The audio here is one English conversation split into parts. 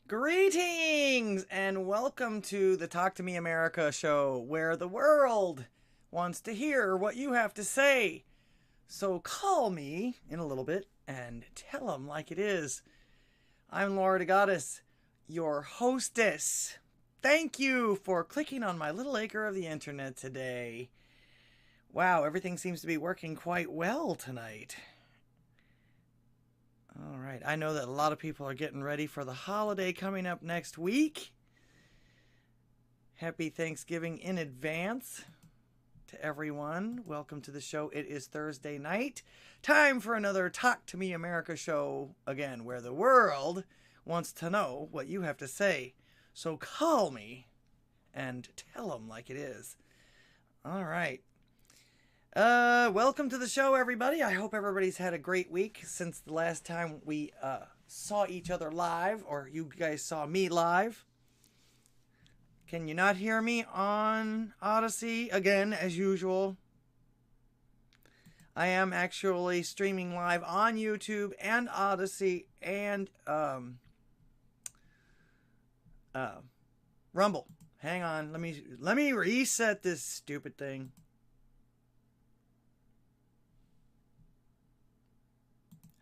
Greetings and welcome to the Talk to Me America show, where the world wants to hear what you have to say. So call me in a little bit and tell them like it is. I'm ldghwih, your hostess. Thank you for clicking on my little acre of the internet today. Wow, everything seems to be working quite well tonight. All right, I know that a lot of people are getting ready for the holiday coming up next week. Happy Thanksgiving in advance to everyone. Welcome to the show. It is Thursday night. Time for another Talk to Me America show, again, where the world wants to know what you have to say. So call me and tell them like it is. All right. Welcome to the show, everybody. I hope everybody's had a great week since the last time we saw each other live, or you guys saw me live. Can you not hear me on Odysee? Again, as usual, I am actually streaming live on YouTube and Odysee and Rumble. Hang on, let me reset this stupid thing.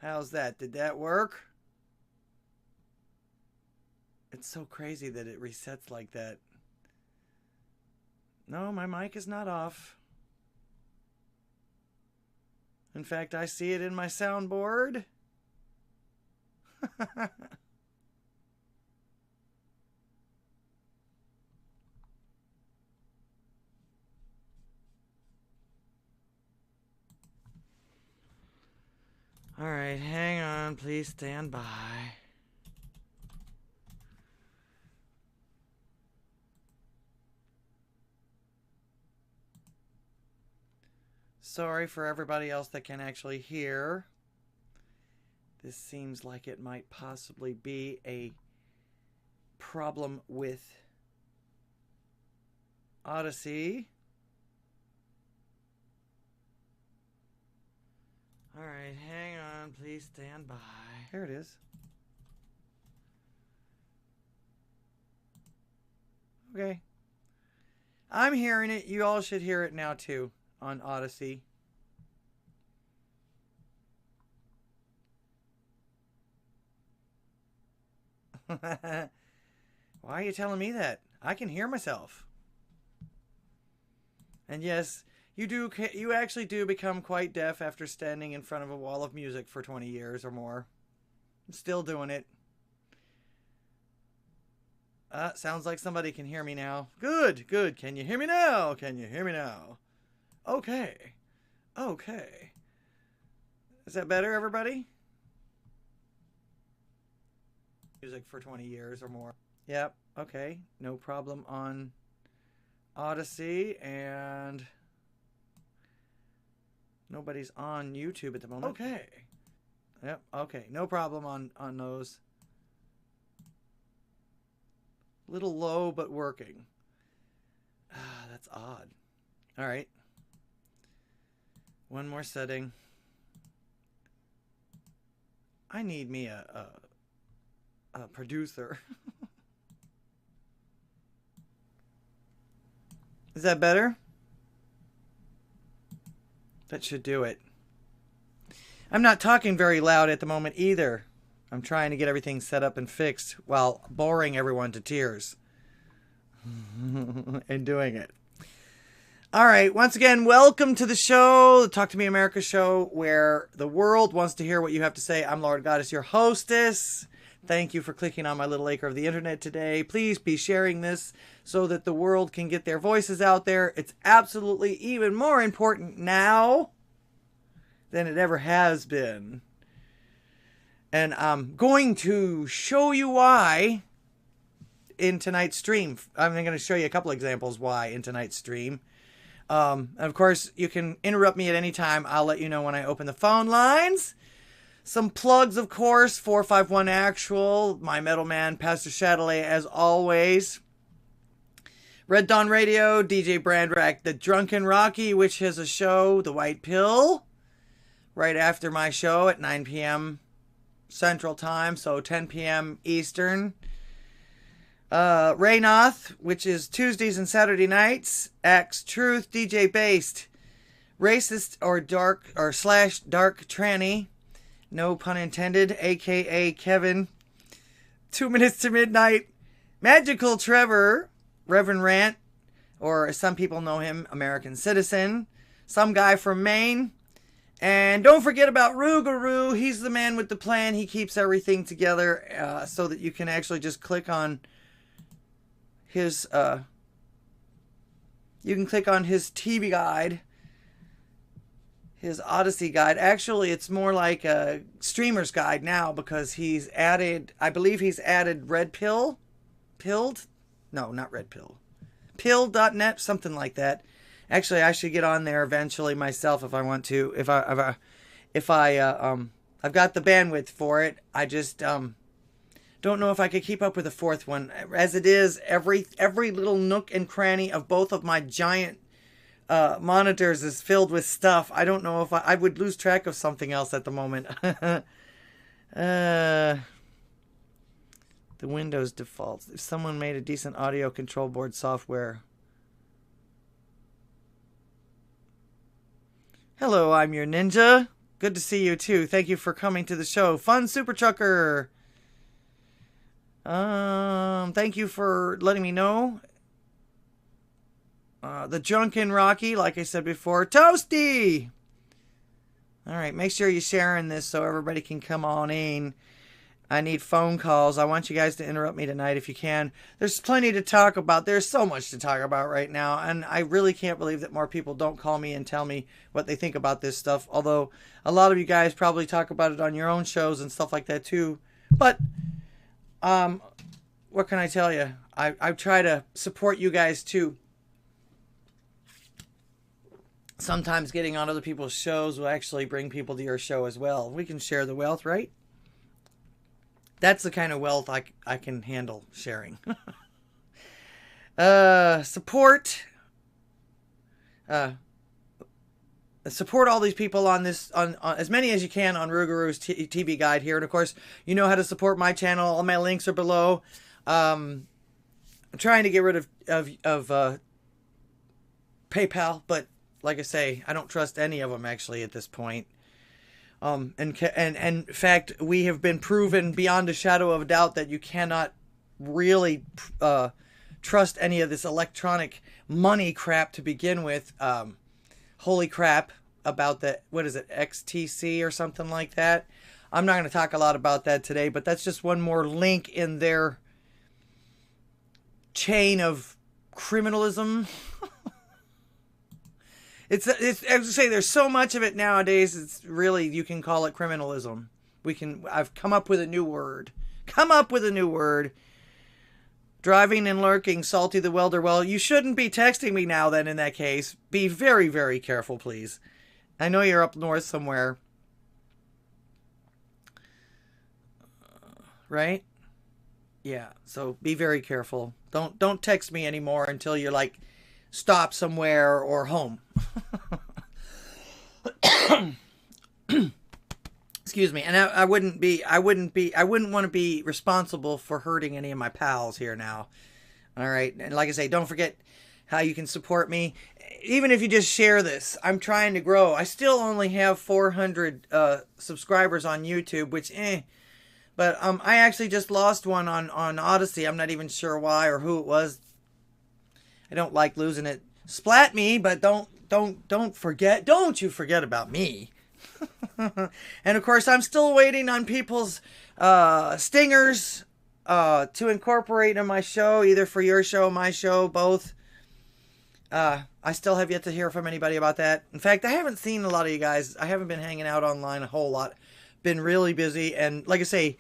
How's that? Did that work? It's so crazy that it resets like that. No, my mic is not off. In fact, I see it in my soundboard. All right, hang on. Please stand by. Sorry for everybody else that can actually hear. This seems like it might possibly be a problem with Odysee. All right, hang on. Please stand by. Here it is. Okay. I'm hearing it. You all should hear it now, too, on Odysee. Why are you telling me that? I can hear myself. And yes, you actually do become quite deaf after standing in front of a wall of music for 20 years or more. I'm still doing it. Sounds like somebody can hear me now. Good, good. Can you hear me now? Can you hear me now? Okay. Okay. Is that better, everybody? Music for 20 years or more. Yep. Okay. No problem on Odysee, and nobody's on YouTube at the moment. Okay. Yep. Okay. No problem on those. Little low, but working. That's odd. All right. One more setting. I need me a producer. Is that better? That should do it. I'm not talking very loud at the moment either. I'm trying to get everything set up and fixed while boring everyone to tears. And doing it. All right, once again, welcome to the show, the Talk to Me America show, where the world wants to hear what you have to say. I'm ldghwih, your hostess. Thank you for clicking on my little acre of the internet today. Please be sharing this so that the world can get their voices out there. It's absolutely even more important now than it ever has been. And I'm going to show you why in tonight's stream. I'm going to show you a couple examples why in tonight's stream. Of course, you can interrupt me at any time. I'll let you know when I open the phone lines. Some plugs, of course, 451 Actual, my metal man, Pastor Chatelet, as always. Red Dawn Radio, DJ Brandrack, The Drunken Rocky, which has a show, The White Pill, right after my show at 9 p.m. Central Time, so 10 p.m. Eastern. Raynoth, which is Tuesdays and Saturday nights. Axe Truth, DJ Based. Racist or dark or slash dark tranny. No pun intended, aka Kevin. 2 minutes to midnight. Magical Trevor, Reverend Rant, or as some people know him, American Citizen. Some guy from Maine. And don't forget about Rougarou. He's the man with the plan. He keeps everything together so that you can actually just click on his you can click on his TV guide, his Odysee guide. Actually, it's more like a streamer's guide now because he's added, I believe he's added Red Pill, Pilled? No, not Red Pill. Pill.net, something like that. Actually, I should get on there eventually myself if I want to. If I've got the bandwidth for it. I just don't know if I could keep up with the fourth one. As it is, every little nook and cranny of both of my giant monitors is filled with stuff. I don't know if I would lose track of something else at the moment. The Windows defaults. If someone made a decent audio control board software. Hello, I'm your ninja. Good to see you too. Thank you for coming to the show. Fun Super Trucker. Thank you for letting me know. The Drunken Rocky, like I said before. Toasty! Alright, make sure you're sharing this so everybody can come on in. I need phone calls. I want you guys to interrupt me tonight if you can. There's plenty to talk about. There's so much to talk about right now. And I really can't believe that more people don't call me and tell me what they think about this stuff. Although a lot of you guys probably talk about it on your own shows and stuff like that too. But what can I tell you? I try to support you guys too. Sometimes getting on other people's shows will actually bring people to your show as well. We can share the wealth, right? That's the kind of wealth I can handle sharing. Support all these people on this, on as many as you can on Rougarou's TV guide here. And of course, you know how to support my channel. All my links are below. I'm trying to get rid of PayPal, but like I say, I don't trust any of them actually at this point. And in fact, we have been proven beyond a shadow of a doubt that you cannot really trust any of this electronic money crap to begin with. Holy crap about the, what is it, XTC or something like that. I'm not going to talk a lot about that today, but that's just one more link in their chain of criminalism. It's as I say, there's so much of it nowadays. It's really, you can call it criminalism. I've come up with a new word. Driving and lurking, Salty the Welder. Well, you shouldn't be texting me now then in that case. Be very, very careful, please. I know you're up north somewhere. Right? Yeah, so be very careful. Don't text me anymore until you're like stop somewhere or home. Excuse me. And I wouldn't want to be responsible for hurting any of my pals here now. All right. And like I say, don't forget how you can support me. Even if you just share this, I'm trying to grow. I still only have 400 subscribers on YouTube, which but I actually just lost one on Odysee. I'm not even sure why or who it was. I don't like losing it. Splat me, but don't you forget about me. And of course, I'm still waiting on people's stingers to incorporate in my show, either for your show, my show, both. I still have yet to hear from anybody about that. In fact, I haven't seen a lot of you guys. I haven't been hanging out online a whole lot. Been really busy, and like I say,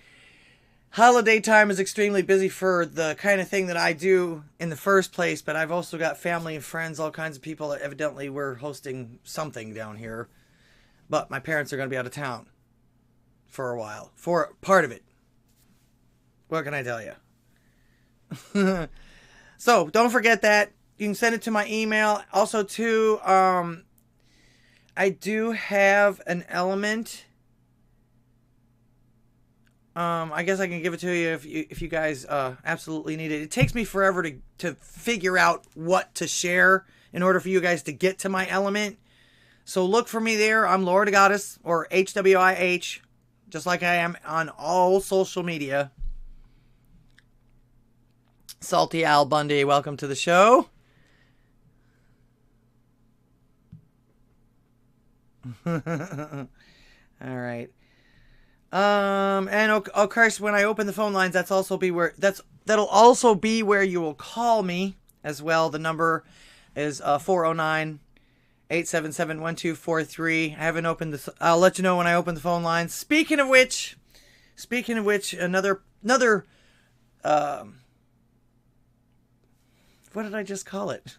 holiday time is extremely busy for the kind of thing that I do in the first place, but I've also got family and friends, all kinds of people that evidently we're hosting something down here. But my parents are going to be out of town for a while, for part of it. What can I tell you? So don't forget that. You can send it to my email. Also, too, I do have an element I guess I can give it to you if you guys absolutely need it. It takes me forever to figure out what to share in order for you guys to get to my element. So look for me there. I'm Lord Goddess, or HWIH, just like I am on all social media. Salty Al Bundy, welcome to the show. All right. And of course, when I open the phone lines, that'll also be where you will call me as well. The number is 409-877-1243. I haven't opened this. I'll let you know when I open the phone lines. Speaking of which, another what did I just call it?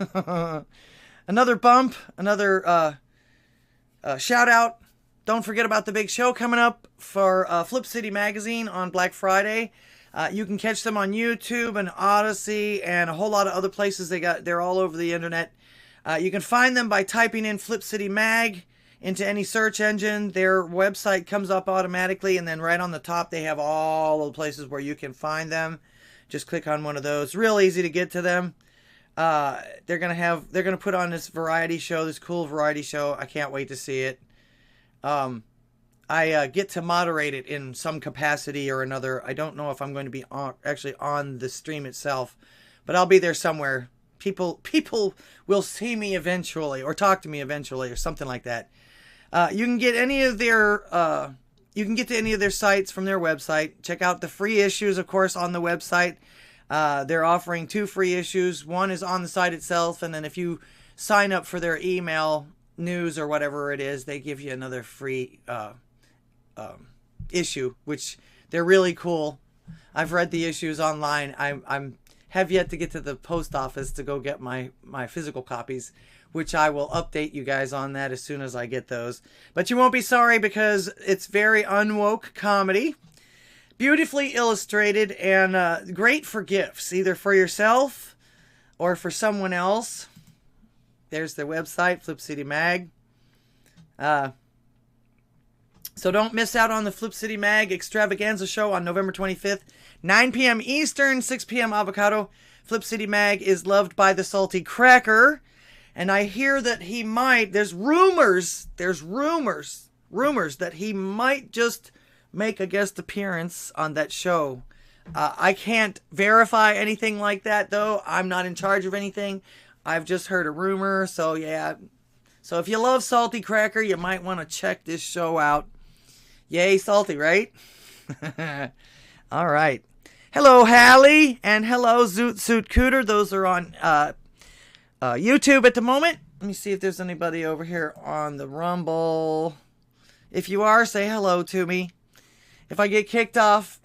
Another bump, another shout out. Don't forget about the big show coming up for Flip City Magazine on Black Friday. You can catch them on YouTube and Odysee and a whole lot of other places. They're all over the internet. You can find them by typing in Flip City Mag into any search engine. Their website comes up automatically, and then right on the top they have all the places where you can find them. Just click on one of those. Real easy to get to them. They're gonna put on this variety show, this cool variety show. I can't wait to see it. I get to moderate it in some capacity or another. I don't know if I'm going to be actually on the stream itself, but I'll be there somewhere. People will see me eventually, or talk to me eventually, or something like that. You can get to any of their sites from their website. Check out the free issues, of course, on the website. They're offering 2 free issues. One is on the site itself, and then if you sign up for their email news or whatever it is, they give you another free issue, which they're really cool. I've read the issues online. I'm have yet to get to the post office to go get my physical copies, which I will update you guys on that as soon as I get those. But you won't be sorry, because it's very unwoke comedy, beautifully illustrated, and great for gifts, either for yourself or for someone else. There's their website, Flip City Mag. So don't miss out on the Flip City Mag Extravaganza show on November 25th, 9 p.m. Eastern, 6 p.m. Avocado. Flip City Mag is loved by the Salty Cracker, and I hear that he might, there's rumors that he might just make a guest appearance on that show. I can't verify anything like that, though. I'm not in charge of anything. I've just heard a rumor, so yeah. So if you love Salty Cracker, you might want to check this show out. Yay, Salty, right? All right. Hello, Hallie, and hello, Zoot Suit Cooter. Those are on YouTube at the moment. Let me see if there's anybody over here on the Rumble. If you are, say hello to me. If I get kicked off,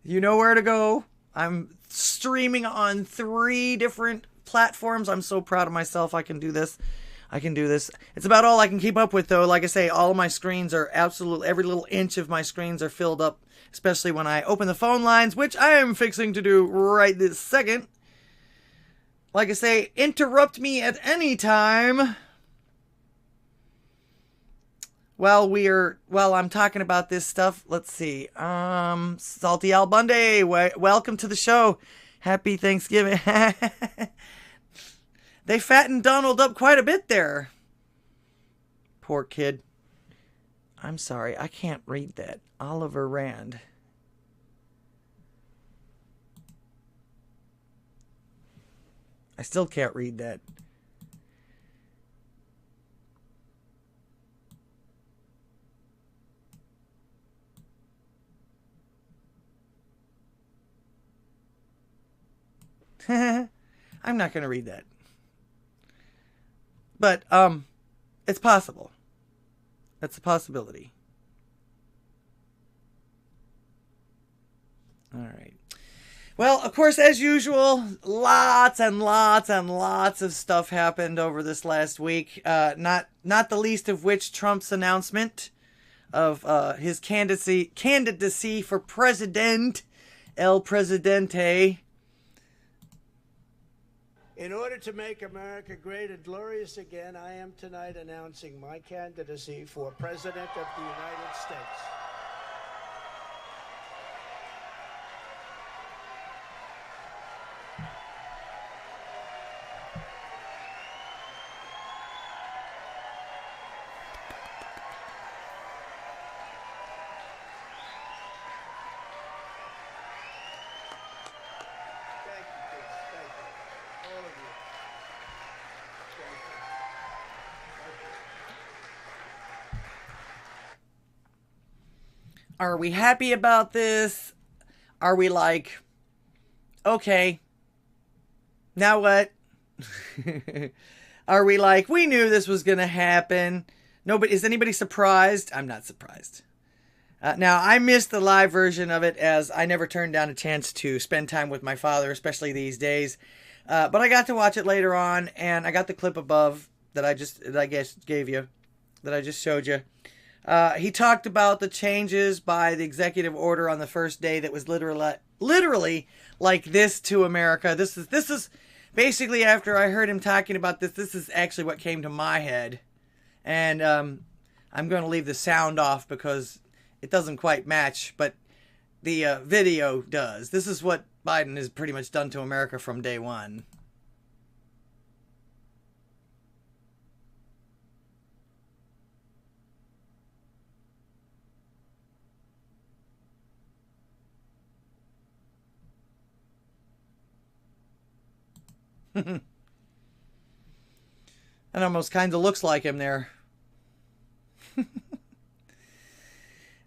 you know where to go. I'm streaming on 3 different platforms. I'm so proud of myself. I can do this. It's about all I can keep up with, though. Like I say, all of my screens are absolutely, every little inch of my screens are filled up, especially when I open the phone lines, which I am fixing to do right this second. Like I say, interrupt me at any time while I'm talking about this stuff. Let's see. Salty Al Bundy, welcome to the show. Happy Thanksgiving. They fattened Donald up quite a bit there. Poor kid. I'm sorry, I can't read that. Oliver Rand. I still can't read that. I'm not going to read that. But, it's possible. That's a possibility. All right. Well, of course, as usual, lots and lots and lots of stuff happened over this last week. Not the least of which Trump's announcement of his candidacy for president, El Presidente. In order to make America great and glorious again, I am tonight announcing my candidacy for President of the United States. Are we happy about this? Are we like, okay, now what? Are we like, we knew this was going to happen? Nobody, is anybody surprised? I'm not surprised. Now, I missed the live version of it as I never turned down a chance to spend time with my father, especially these days. But I got to watch it later on, and I got the clip above that I just showed you. He talked about the changes by the executive order on the first day that was literally like this to America. This is basically, after I heard him talking about this, this is actually what came to my head. And I'm going to leave the sound off because it doesn't quite match, but the video does. This is what Biden has pretty much done to America from day one. It almost kind of looks like him there.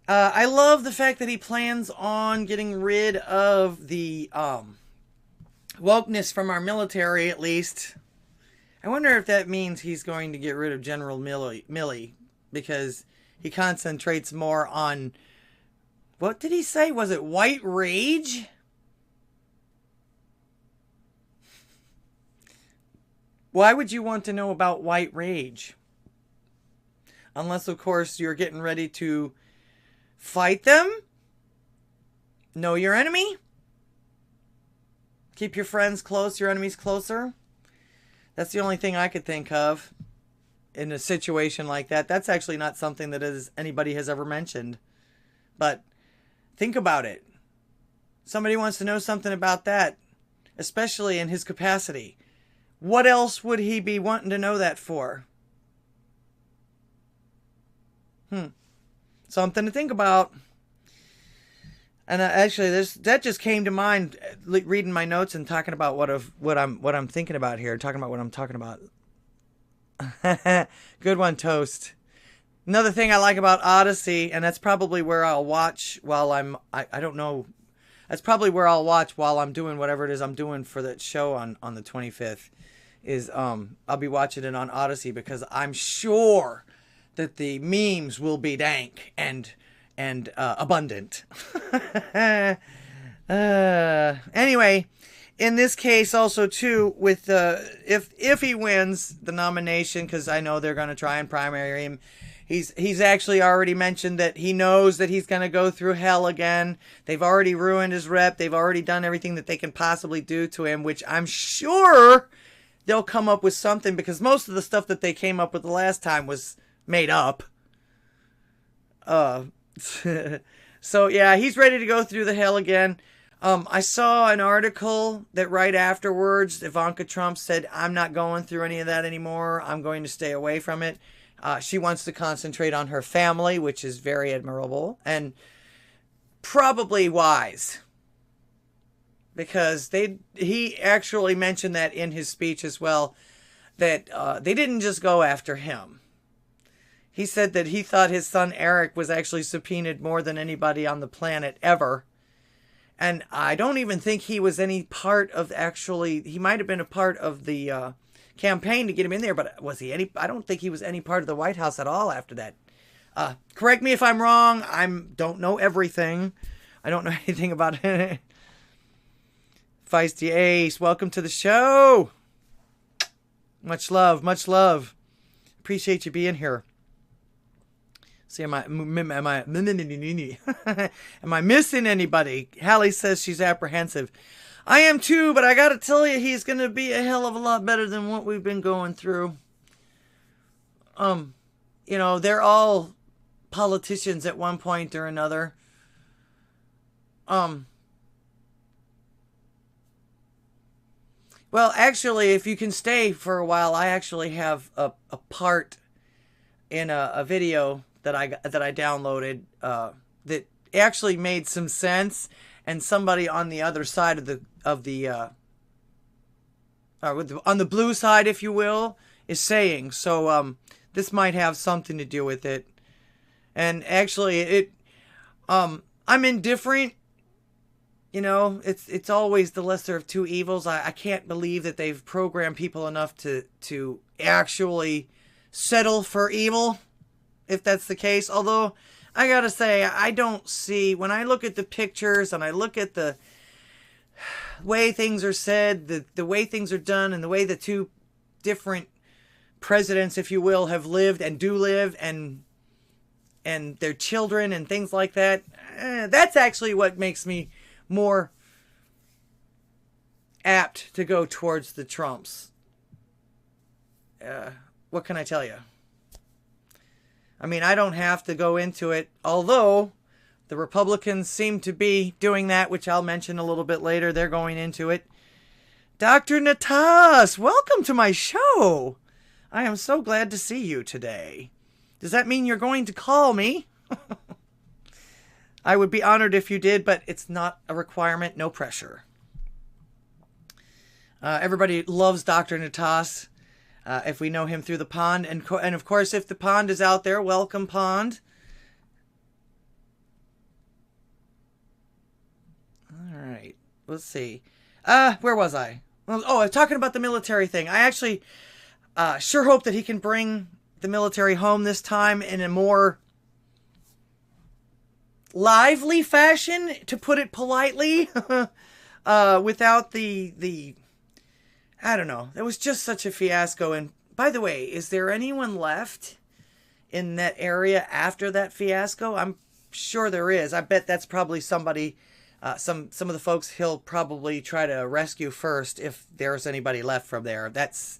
I love the fact that he plans on getting rid of the wokeness from our military, at least. I wonder if that means he's going to get rid of General Milley, because he concentrates more on, what did he say? Was it white rage? Why would you want to know about white rage? Unless, of course, you're getting ready to fight them? Know your enemy? Keep your friends close, your enemies closer? That's the only thing I could think of in a situation like that. That's actually not something that anybody has ever mentioned. But think about it. Somebody wants to know something about that, especially in his capacity. What else would he be wanting to know that for? Something to think about. And actually, that just came to mind reading my notes and talking about what I'm thinking about here. Talking about what I'm talking about. Good one, Toast. Another thing I like about Odysee, and that's probably where I'll watch while I don't know. That's probably where I'll watch while I'm doing whatever it is I'm doing for that show on the 25th. Is I'll be watching it on Odysee, because I'm sure that the memes will be dank and abundant. Anyway, in this case also too, with if he wins the nomination, because I know they're going to try and primary him, he's actually already mentioned that he knows that he's going to go through hell again. They've already ruined his rep. They've already done everything that they can possibly do to him, which I'm sure they'll come up with something, because most of the stuff that they came up with the last time was made up. So yeah, he's ready to go through the hell again. I saw an article that right afterwards, Ivanka Trump said, I'm not going through any of that anymore. I'm going to stay away from it. She wants to concentrate on her family, which is very admirable and probably wise. Because he actually mentioned that in his speech as well, that they didn't just go after him. He said that he thought his son Eric was actually subpoenaed more than anybody on the planet ever. And I don't even think he was any part of he might have been a part of the campaign to get him in there, but was he any? I don't think he was any part of the White House at all after that. Correct me if I'm wrong. Don't know everything. I don't know anything about it. Feisty Ace, welcome to the show. Much love, much love. Appreciate you being here. See, am I missing anybody? Hallie says she's apprehensive. I am too, but I gotta tell you, he's gonna be a hell of a lot better than what we've been going through. They're all politicians at one point or another. Well, actually, if you can stay for a while, I actually have a part in a video that I downloaded that actually made some sense, and somebody on the other side on the blue side, if you will, is saying. So this might have something to do with it. And actually, I'm indifferent. You know, it's always the lesser of two evils. I can't believe that they've programmed people enough to actually settle for evil, if that's the case. Although, I gotta say, I don't see, when I look at the pictures and I look at the way things are said, the way things are done, and the way the two different presidents, if you will, have lived and do live, and their children and things like that, that's actually what makes me more apt to go towards the Trumps. What can I tell you? I mean, I don't have to go into it, although the Republicans seem to be doing that, which I'll mention a little bit later. They're going into it. Dr. Natas, welcome to my show. I am so glad to see you today. Does that mean you're going to call me? I would be honored if you did, but it's not a requirement. No pressure. Everybody loves Dr. Natas. If we know him through the pond. And of course, if the pond is out there, welcome, pond. All right. Let's see. Where was I? Oh, I was talking about the military thing. I actually sure hope that he can bring the military home this time in a more lively fashion, to put it politely, without the I don't know. It was just such a fiasco. And by the way, is there anyone left in that area after that fiasco? I'm sure there is. I bet that's probably somebody, some of the folks he'll probably try to rescue first, if there's anybody left from there. That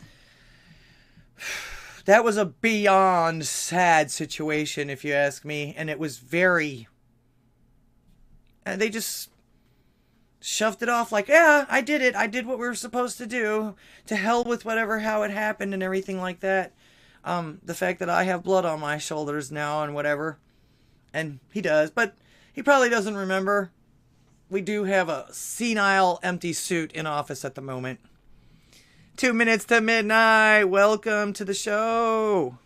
was a beyond sad situation, if you ask me. And it was very... they just shoved it off like, yeah, I did it. I did what we were supposed to do. To hell with how it happened and everything like that. The fact that I have blood on my shoulders now and whatever. And he does, but he probably doesn't remember. We do have a senile, empty suit in office at the moment. 2 minutes to midnight. Welcome to the show.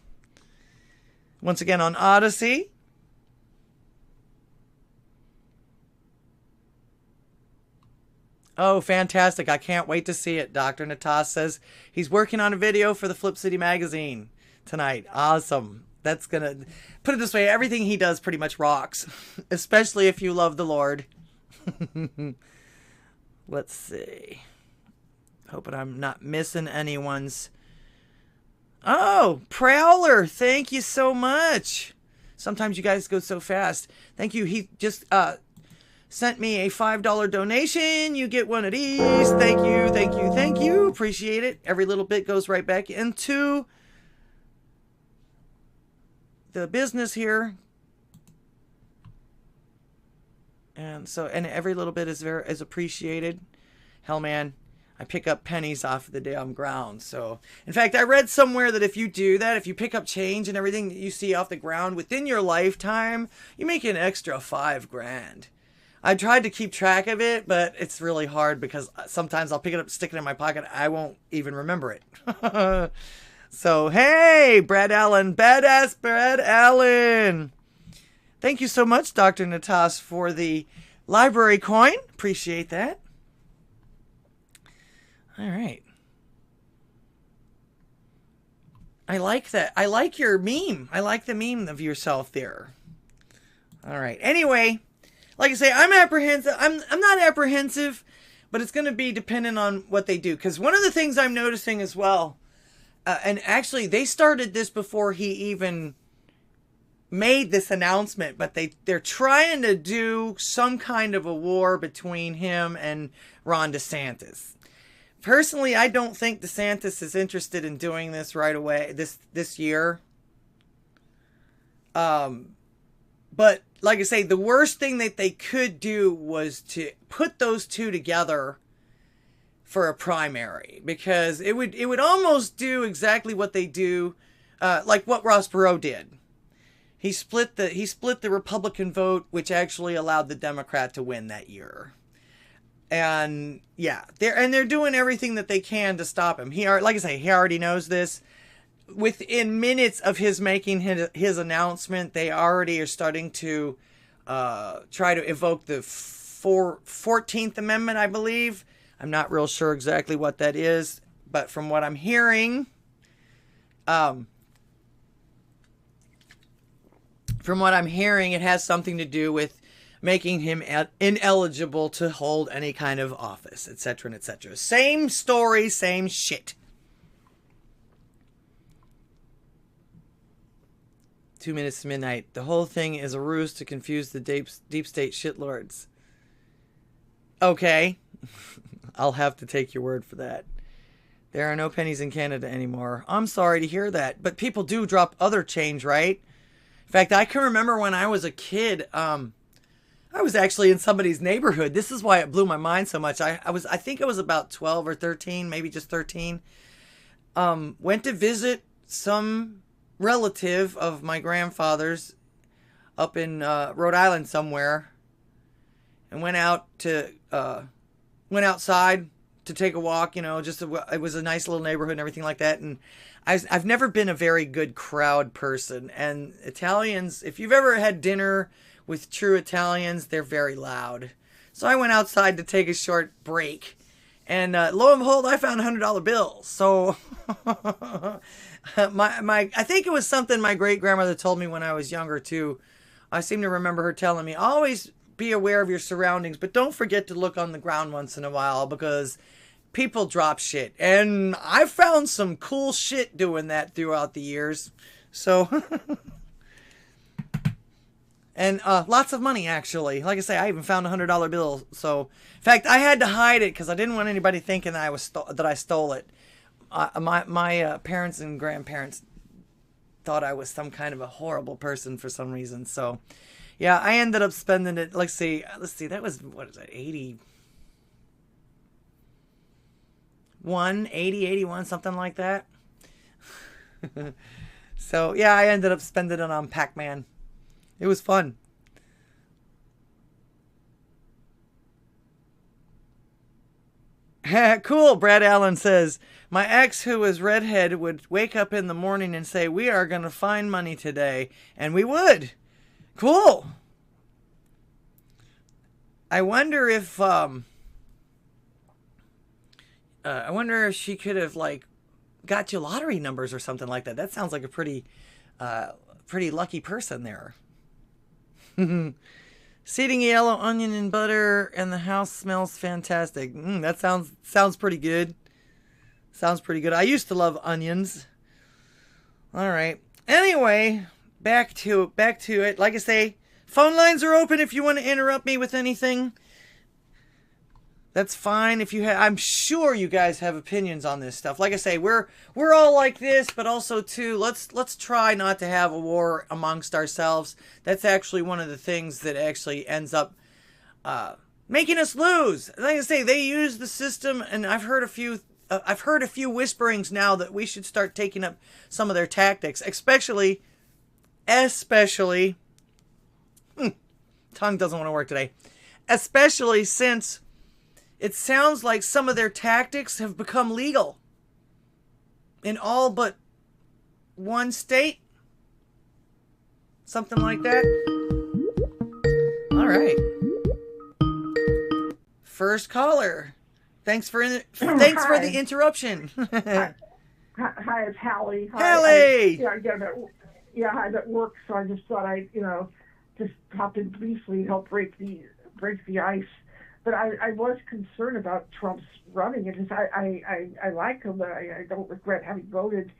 Once again on Odysee. Oh, fantastic. I can't wait to see it. Dr. Natas says he's working on a video for the Flip City magazine tonight. Awesome. That's going to... Put it this way, everything he does pretty much rocks. Especially if you love the Lord. Let's see. Hoping I'm not missing anyone's... Oh, Prowler. Thank you so much. Sometimes you guys go so fast. Thank you. He just... sent me a $5 donation. You get one of these. Thank you, thank you, thank you. Appreciate it. Every little bit goes right back into the business here. And every little bit is appreciated. Hell, man, I pick up pennies off the damn ground. So, in fact, I read somewhere that if you do that, if you pick up change and everything that you see off the ground within your lifetime, you make an extra $5,000. I tried to keep track of it, but it's really hard because sometimes I'll pick it up, stick it in my pocket. I won't even remember it. So, hey, Brad Allen, badass Brad Allen. Thank you so much, Dr. Natas, for the library coin. Appreciate that. All right. I like that. I like your meme. I like the meme of yourself there. All right. Anyway... Like I say, I'm apprehensive. I'm not apprehensive, but it's going to be dependent on what they do. Because one of the things I'm noticing as well, and actually they started this before he even made this announcement, but they're trying to do some kind of a war between him and Ron DeSantis. Personally, I don't think DeSantis is interested in doing this right away, this year. But like I say, the worst thing that they could do was to put those two together for a primary, because it would almost do exactly what they do, like what Ross Perot did. He split the Republican vote, which actually allowed the Democrat to win that year. And yeah, they're doing everything that they can to stop him. Like I say, he already knows this. Within minutes of his making his announcement, they already are starting to try to evoke the 14th Amendment, I believe. I'm not real sure exactly what that is, but from what I'm hearing, it has something to do with making him ineligible to hold any kind of office, etc. and etc. Same story, same shit. 2 minutes to midnight. The whole thing is a ruse to confuse the deep state shitlords. Okay. I'll have to take your word for that. There are no pennies in Canada anymore. I'm sorry to hear that. But people do drop other change, right? In fact, I can remember when I was a kid, I was actually in somebody's neighborhood. This is why it blew my mind so much. I think I was about 12 or 13, maybe just 13. Went to visit some relative of my grandfather's up in Rhode Island somewhere, and went outside to take a walk. You know, it was a nice little neighborhood and everything like that. And I've never been a very good crowd person. And Italians, if you've ever had dinner with true Italians, they're very loud. So I went outside to take a short break, and lo and behold, I found a $100 bill. So I think it was something my great grandmother told me when I was younger too. I seem to remember her telling me, always be aware of your surroundings, but don't forget to look on the ground once in a while, because people drop shit. And I found some cool shit doing that throughout the years. So and lots of money, actually. Like I say, I even found a $100 bill. So, in fact, I had to hide it because I didn't want anybody thinking that I stole it. My parents and grandparents thought I was some kind of a horrible person for some reason. So, yeah, I ended up spending it. Let's see, that was, what is that, 81, something like that. So, yeah, I ended up spending it on Pac-Man. It was fun. Cool, Brad Allen says, my ex, who was redhead, would wake up in the morning and say, we are going to find money today. And we would. Cool. I wonder if she could have, like, got you lottery numbers or something like that. That sounds like a pretty lucky person there. Seeding yellow onion and butter, and the house smells fantastic. That sounds pretty good. Sounds pretty good. I used to love onions. All right. Anyway, back to it. Like I say, phone lines are open if you want to interrupt me with anything. That's fine. If you I'm sure you guys have opinions on this stuff. Like I say, we're all like this, but also too, let's try not to have a war amongst ourselves. That's actually one of the things that actually ends up making us lose. Like I say, they use the system, and I've heard a few whisperings now that we should start taking up some of their tactics, especially tongue doesn't want to work today. Especially since it sounds like some of their tactics have become legal in all but one state. Something like that. All right. First caller. Thanks for the interruption. Hi, it's Hallie. Hallie! Hi, that works. So I just thought I'd, just pop in briefly and help break the ice. But I was concerned about Trump's running. It just I like him. I don't regret having voted,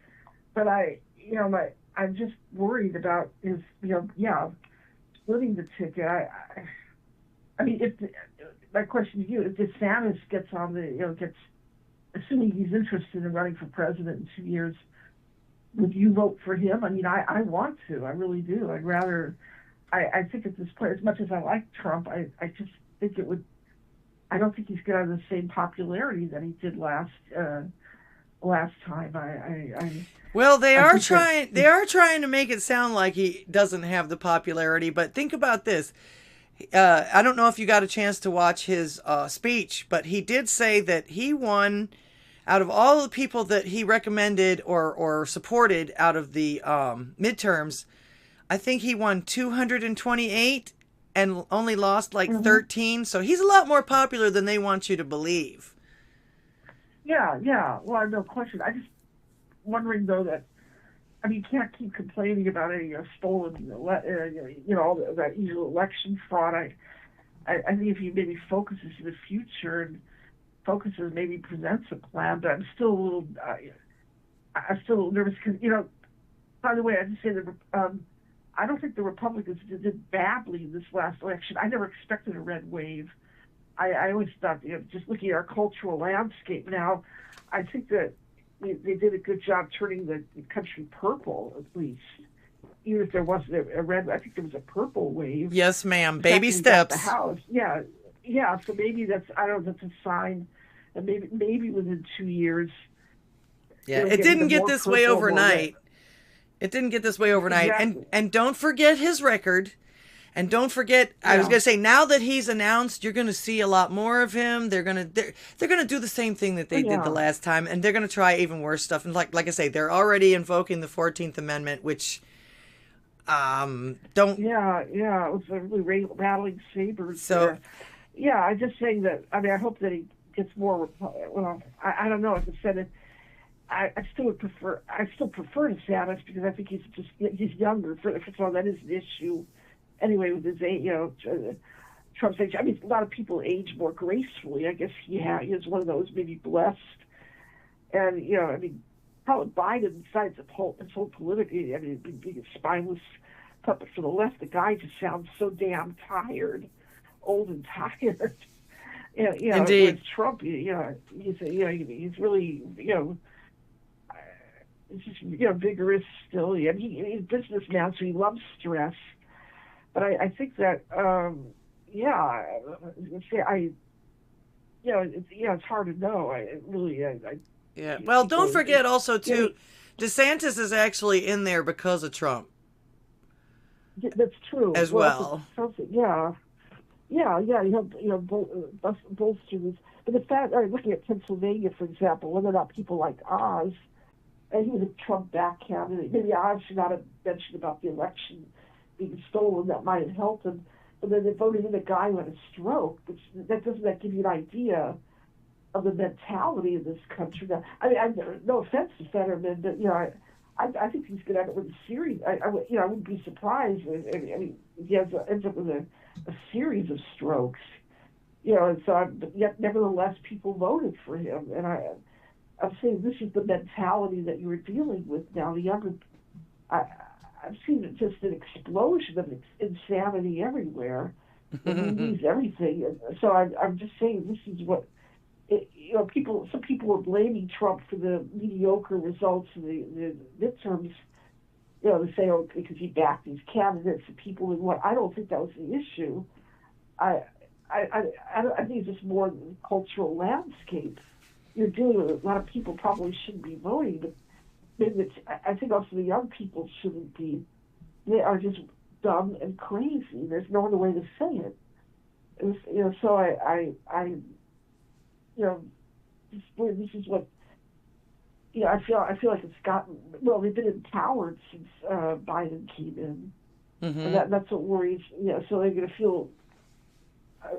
but I'm just worried about his splitting the ticket. I mean, my question to you: if DeSantis gets on assuming he's interested in running for president in 2 years, would you vote for him? I mean, I want to. I really do. I'd rather. I think at this point, as much as I like Trump, I just think it would. I don't think he's going to have the same popularity that he did last time. Well, they are trying to make it sound like he doesn't have the popularity. But think about this. I don't know if you got a chance to watch his speech, but he did say that he won out of all the people that he recommended or supported out of the midterms. I think he won 228 and only lost like 13. So he's a lot more popular than they want you to believe. Yeah. Well, no question. I just wondering though that, I mean, you can't keep complaining about any stolen, all that illegal election fraud. I think if he maybe focuses in the future and maybe presents a plan, but I'm still a little, I'm still nervous because, by the way, I just say that I don't think the Republicans did badly in this last election. I never expected a red wave. I always thought, just looking at our cultural landscape now, I think that they did a good job turning the country purple, at least. Even if there wasn't a red, I think there was a purple wave. Yes, ma'am. Baby steps. The House. Yeah. So maybe that's a sign that maybe within 2 years. Yeah, it didn't get this way overnight. It didn't get this way overnight. Exactly. And don't forget his record. And don't forget, I was going to say, now that he's announced, you're going to see a lot more of him. They're going to do the same thing that they did the last time, and they're going to try even worse stuff. And like I say, they're already invoking the 14th Amendment, which don't. Yeah, it was a really rattling sabers. So, I'm just saying that. I mean, I hope that he gets more. Well, I don't know. As I said, I still prefer DeSantis because I think he's younger. First of all, that is an issue. Anyway, with his age, Trump's age, I mean, a lot of people age more gracefully. I guess he is one of those, maybe blessed. And, I mean, probably Biden, besides his whole politically, I mean, being a spineless puppet for the left, the guy just sounds so damn tired, old and tired. Indeed. Trump, he's really, he's just, vigorous still. I mean, he's a businessman, so he loves stress. But I think that, it's hard to know. Well, don't forget also, too, DeSantis is actually in there because of Trump. That's true. As well. Yeah. You have, bolster this. But the fact, looking at Pennsylvania, for example, whether or not people like Oz, and he was a Trump-back candidate, maybe Oz should not have mentioned about the election being stolen, that might have helped him. But then they voted in a guy who had a stroke. Doesn't that give you an idea of the mentality of this country? Now, I mean, no offense to Fetterman, but I think he's going to end up with a series. I wouldn't be surprised. I mean, he ends up with a series of strokes. And so yet nevertheless, people voted for him, and I'm saying this is the mentality that you're dealing with now. The younger. I've seen just an explosion of insanity everywhere. Movies, everything. And so I'm just saying this is what some people are blaming Trump for the mediocre results in the midterms. They say, because he backed these candidates and people and what. I don't think that was the issue. I think it's just more the cultural landscape. You're dealing with a lot of people probably shouldn't be voting, but I think also the young people shouldn't be. They are just dumb and crazy. There's no other way to say it. So this is what. I feel like it's gotten. Well, they've been empowered since Biden came in, and that's what worries. So they're going to feel.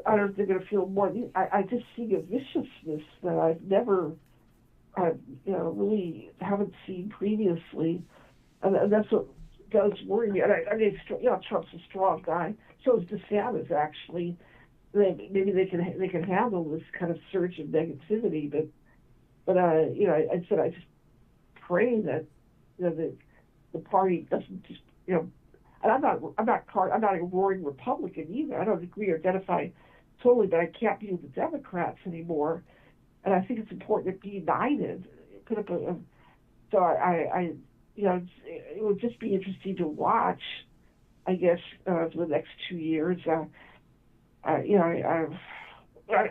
I don't know if they're going to feel more. I just see a viciousness that I've never. Really haven't seen previously, and that's what does worry me. And I mean, Trump's a strong guy. So is DeSantis actually. Maybe they can handle this kind of surge of negativity, but I said I just pray that the party doesn't just and I'm not a roaring Republican either. I don't agree or identify totally, but I can't be with the Democrats anymore. And I think it's important to be united. Put up so it would just be interesting to watch. I guess for the next 2 years. I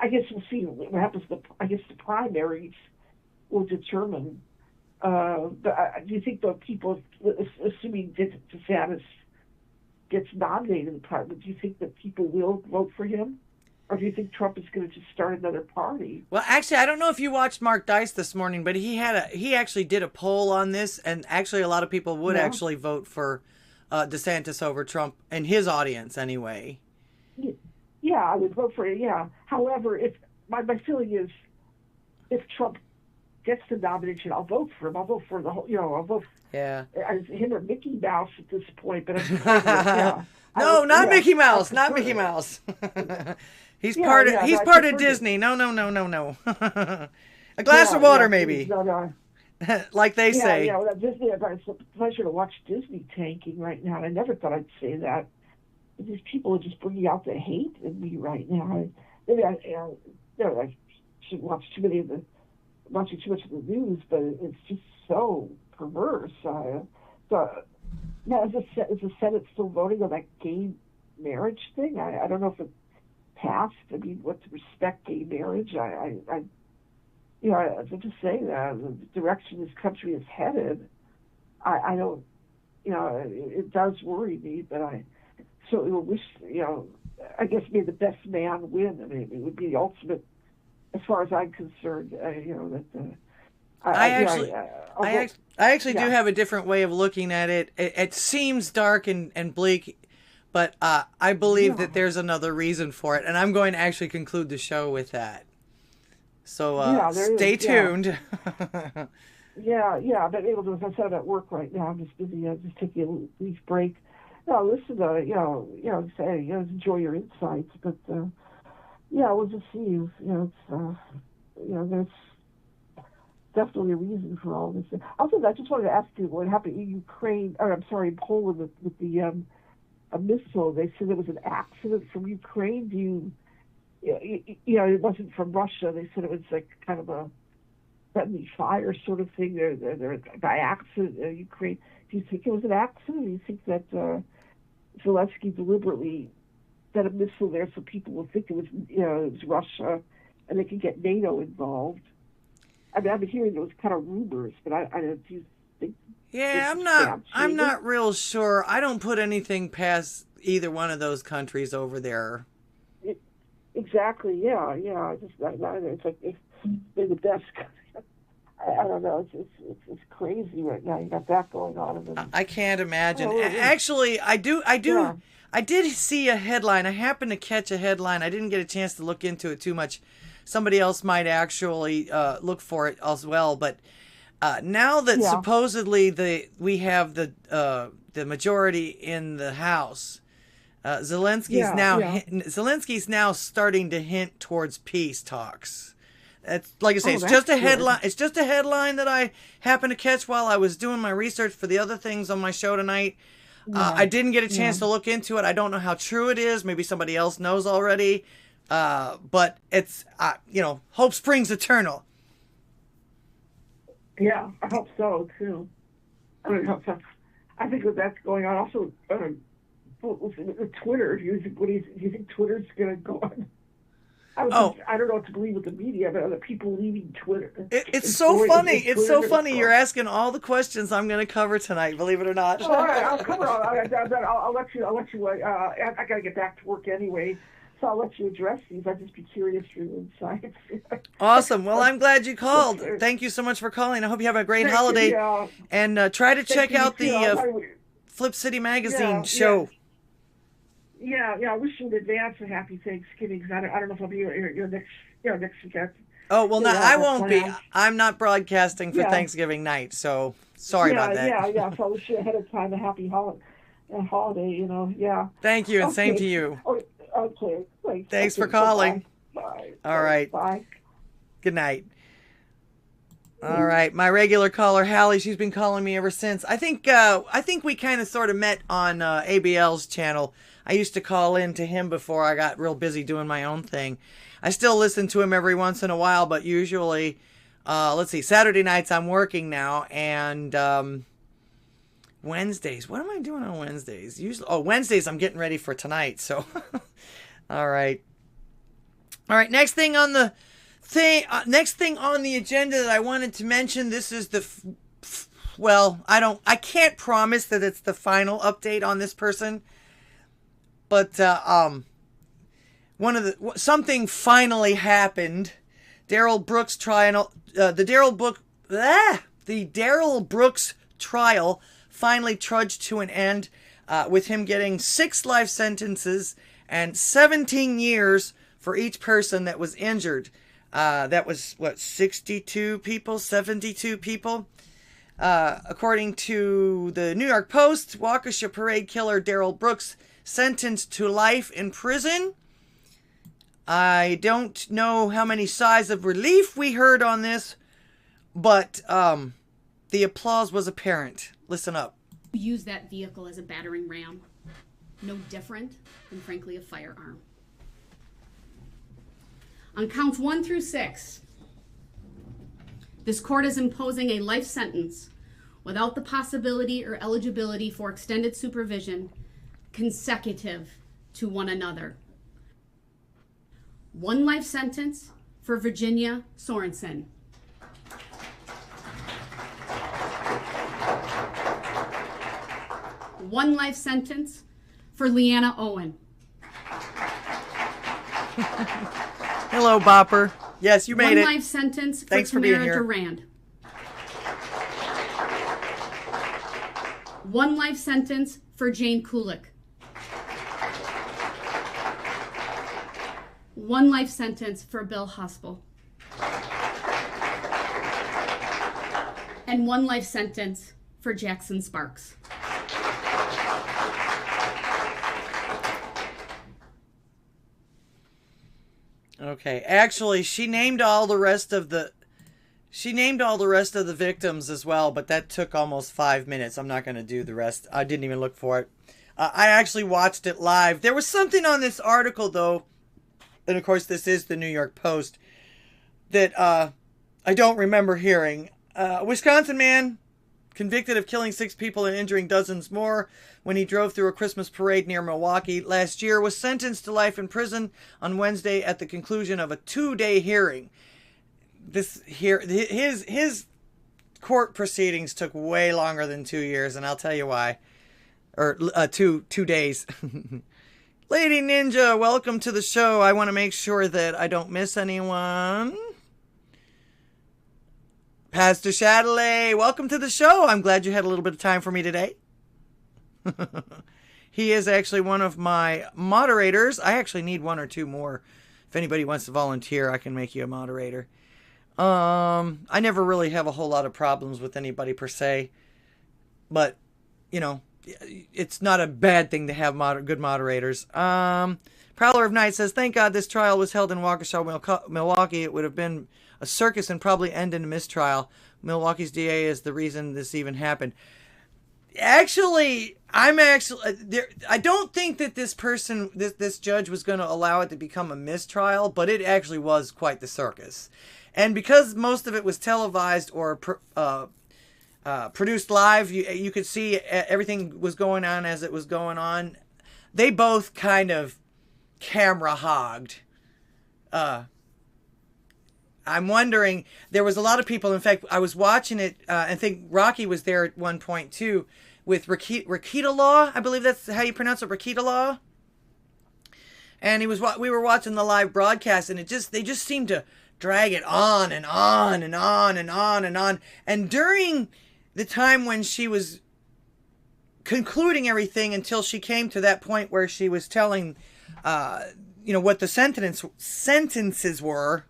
guess we'll see what happens. I guess the primaries will determine. But do you think the people, assuming DeSantis gets nominated in the primary, do you think that people will vote for him? Or do you think Trump is going to just start another party? Well, actually, I don't know if you watched Mark Dice this morning, but he actually did a poll on this, and actually a lot of people would actually vote for DeSantis over Trump, in his audience anyway. yeah, I would vote for it. Yeah. However, if my feeling is, if Trump gets the nomination, I'll vote for him. I'll vote for the whole. I'll vote. Yeah. As him or Mickey Mouse at this point, but yeah. No, not Mickey Mouse. Not Mickey Mouse. He's part of Disney. No. A glass of water, maybe. No. Like they say. Yeah, well, Disney. It's a pleasure to watch Disney tanking right now. And I never thought I'd say that. But these people are just bringing out the hate in me right now. Maybe I shouldn't watch watching too much of the news, but it's just so perverse. So now, is the Senate still voting on that gay marriage thing? I don't know if it passed. I mean, what to respect gay marriage? I just saying that the direction this country is headed, I don't, it does worry me, but I certainly wish, I guess may the best man win. I mean, it would be the ultimate, as far as I'm concerned, I actually do have a different way of looking at it. It seems dark and bleak, but I believe that there's another reason for it, and I'm going to actually conclude the show with that. So stay tuned. Yeah, but able to, as I said, at work right now. I'm just busy. Just taking a brief break. Listen to say enjoy your insights, but we'll just see. There's definitely a reason for all this. Also, I just wanted to ask you what happened in Ukraine, in Poland with the a missile. They said it was an accident from Ukraine. It wasn't from Russia. They said it was like kind of a friendly fire sort of thing. They're by accident, Ukraine. Do you think it was an accident? Do you think that Zelensky deliberately set a missile there so people will think it was Russia and they could get NATO involved? I mean, I've been hearing those kind of rumors, but I don't. Do you think? Yeah, I'm not real sure. I don't put anything past either one of those countries over there. Exactly. Yeah. It's like they're the best. I don't know. It's crazy right now. You got that going on. I can't imagine. Actually, I do. Yeah. I did see a headline. I happened to catch a headline. I didn't get a chance to look into it too much. Somebody else might actually look for it as well. But now that supposedly we have the majority in the House, Zelensky's now starting to hint towards peace talks. It's like I say, it's just a headline. It's just a headline that I happened to catch while I was doing my research for the other things on my show tonight. I didn't get a chance to look into it. I don't know how true it is. Maybe somebody else knows already. But it's hope springs eternal. Yeah, I hope so too. I think that's going on. Also, Twitter. Do you think Twitter's going to go on? I don't know what to believe with the media, but other people leaving Twitter. It's so funny. It's so funny. You're asking all the questions I'm going to cover tonight. Believe it or not. All right, I'll cover all. I'll let you. I got to get back to work anyway, so I'll let you address these. I'd just be curious for your insights. Awesome. Well, I'm glad you called. Thank you so much for calling. I hope you have a great holiday, and try to check out the Flip City Magazine show. Yeah. I wish you in advance a happy Thanksgiving, because I don't know if I'll be your next weekend. Oh, well, I won't be. I'm not broadcasting for Thanksgiving night, so sorry about that. Yeah. So I wish you ahead of time a happy holiday, Thank you, and same to you. Okay. Thanks for calling. Bye. All right. Bye. Good night. All right, my regular caller, Hallie, she's been calling me ever since. I think we kind of sort of met on ABL's channel. I used to call in to him before I got real busy doing my own thing. I still listen to him every once in a while, but usually, Saturday nights I'm working now, and Wednesdays. What am I doing on Wednesdays? Wednesdays I'm getting ready for tonight. So, all right. Next thing on the agenda that I wanted to mention. This is I can't promise that it's the final update on this person. But something finally happened. Darrell Brooks trial. The Darrell Brooks trial finally trudged to an end, with him getting 6 life sentences and 17 years for each person that was injured. That was, 62 people, 72 people? According to the New York Post, Waukesha parade killer Darrell Brooks sentenced to life in prison. I don't know how many sighs of relief we heard on this, but the applause was apparent. Listen up. Use that vehicle as a battering ram. No different than, frankly, a firearm. On counts 1 through 6, this court is imposing a life sentence without the possibility or eligibility for extended supervision consecutive to one another. 1 life sentence for Virginia Sorensen. 1 life sentence for Leanna Owen. Hello, Bopper. Yes, you made it. 1 life sentence for Thanks for being Tamara here. Durand. 1 life sentence for Jane Kulik. 1 life sentence for Bill Hospel. And 1 life sentence for Jackson Sparks. Okay, actually, she named all the rest of the victims as well, but that took almost 5 minutes. I'm not going to do the rest. I didn't even look for it. I actually watched it live. There was something on this article, though, and of course this is the New York Post, that I don't remember hearing. A Wisconsin man convicted of killing 6 people and injuring dozens more when he drove through a Christmas parade near Milwaukee last year was sentenced to life in prison on Wednesday at the conclusion of a 2-day hearing. His court proceedings took way longer than 2 years, and I'll tell you why. Or 2 days. Lady Ninja, welcome to the show. I want to make sure that I don't miss anyone. Pastor Chatelet, welcome to the show. I'm glad you had a little bit of time for me today. He is actually one of my moderators. I actually need 1 or 2 more. If anybody wants to volunteer, I can make you a moderator. I never really have a whole lot of problems with anybody per se. But, you know, it's not a bad thing to have good moderators. Prowler of Night says, thank God this trial was held in Waukesha, Milwaukee. It would have been a circus and probably end in a mistrial. Milwaukee's DA is the reason this even happened. Actually, I don't think that this judge was going to allow it to become a mistrial, but it actually was quite the circus. And because most of it was televised or produced live, you could see everything was going on as it was going on. They both kind of camera hogged. I'm wondering, there was a lot of people, in fact, I was watching it, I think Rocky was there at one point too, with Rakita Law, I believe that's how you pronounce it, Rakita Law. And we were watching the live broadcast, and they just seemed to drag it on and on and on and on and on. And during the time when she was concluding everything until she came to that point where she was telling, what the sentences were.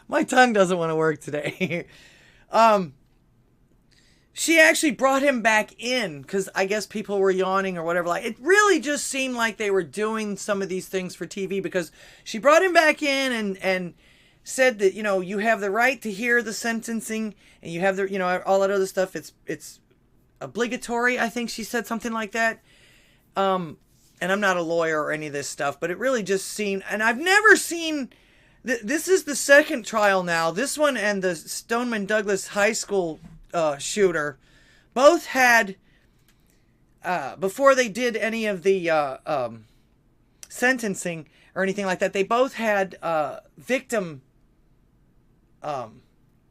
My tongue doesn't want to work today. She actually brought him back in because I guess people were yawning or whatever. Like, it really just seemed like they were doing some of these things for TV, because she brought him back in and said that, you have the right to hear the sentencing, and you have the, all that other stuff. It's obligatory. I think she said something like that. And I'm not a lawyer or any of this stuff, but it really just seemed, and I've never seen. This is the second trial now. This one and the Stoneman Douglas High School shooter both had, before they did any of the sentencing or anything like that, they both had victim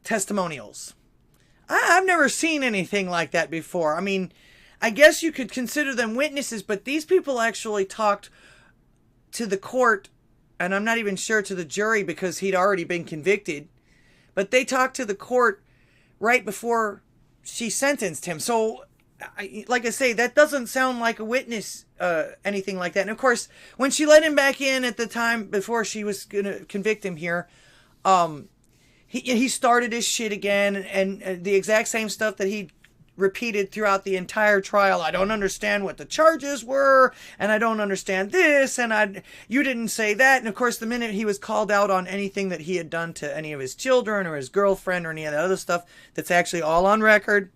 testimonials. I've never seen anything like that before. I mean, I guess you could consider them witnesses, but these people actually talked to the court. And I'm not even sure to the jury because he'd already been convicted. But they talked to the court right before she sentenced him. So like I say, that doesn't sound like a witness, anything like that. And of course, when she let him back in at the time before she was going to convict him here, he started his shit again, and the exact same stuff that he repeated throughout the entire trial. I don't understand what the charges were, and I don't understand this, and you didn't say that. And of course, the minute he was called out on anything that he had done to any of his children or his girlfriend or any of that other stuff that's actually all on record,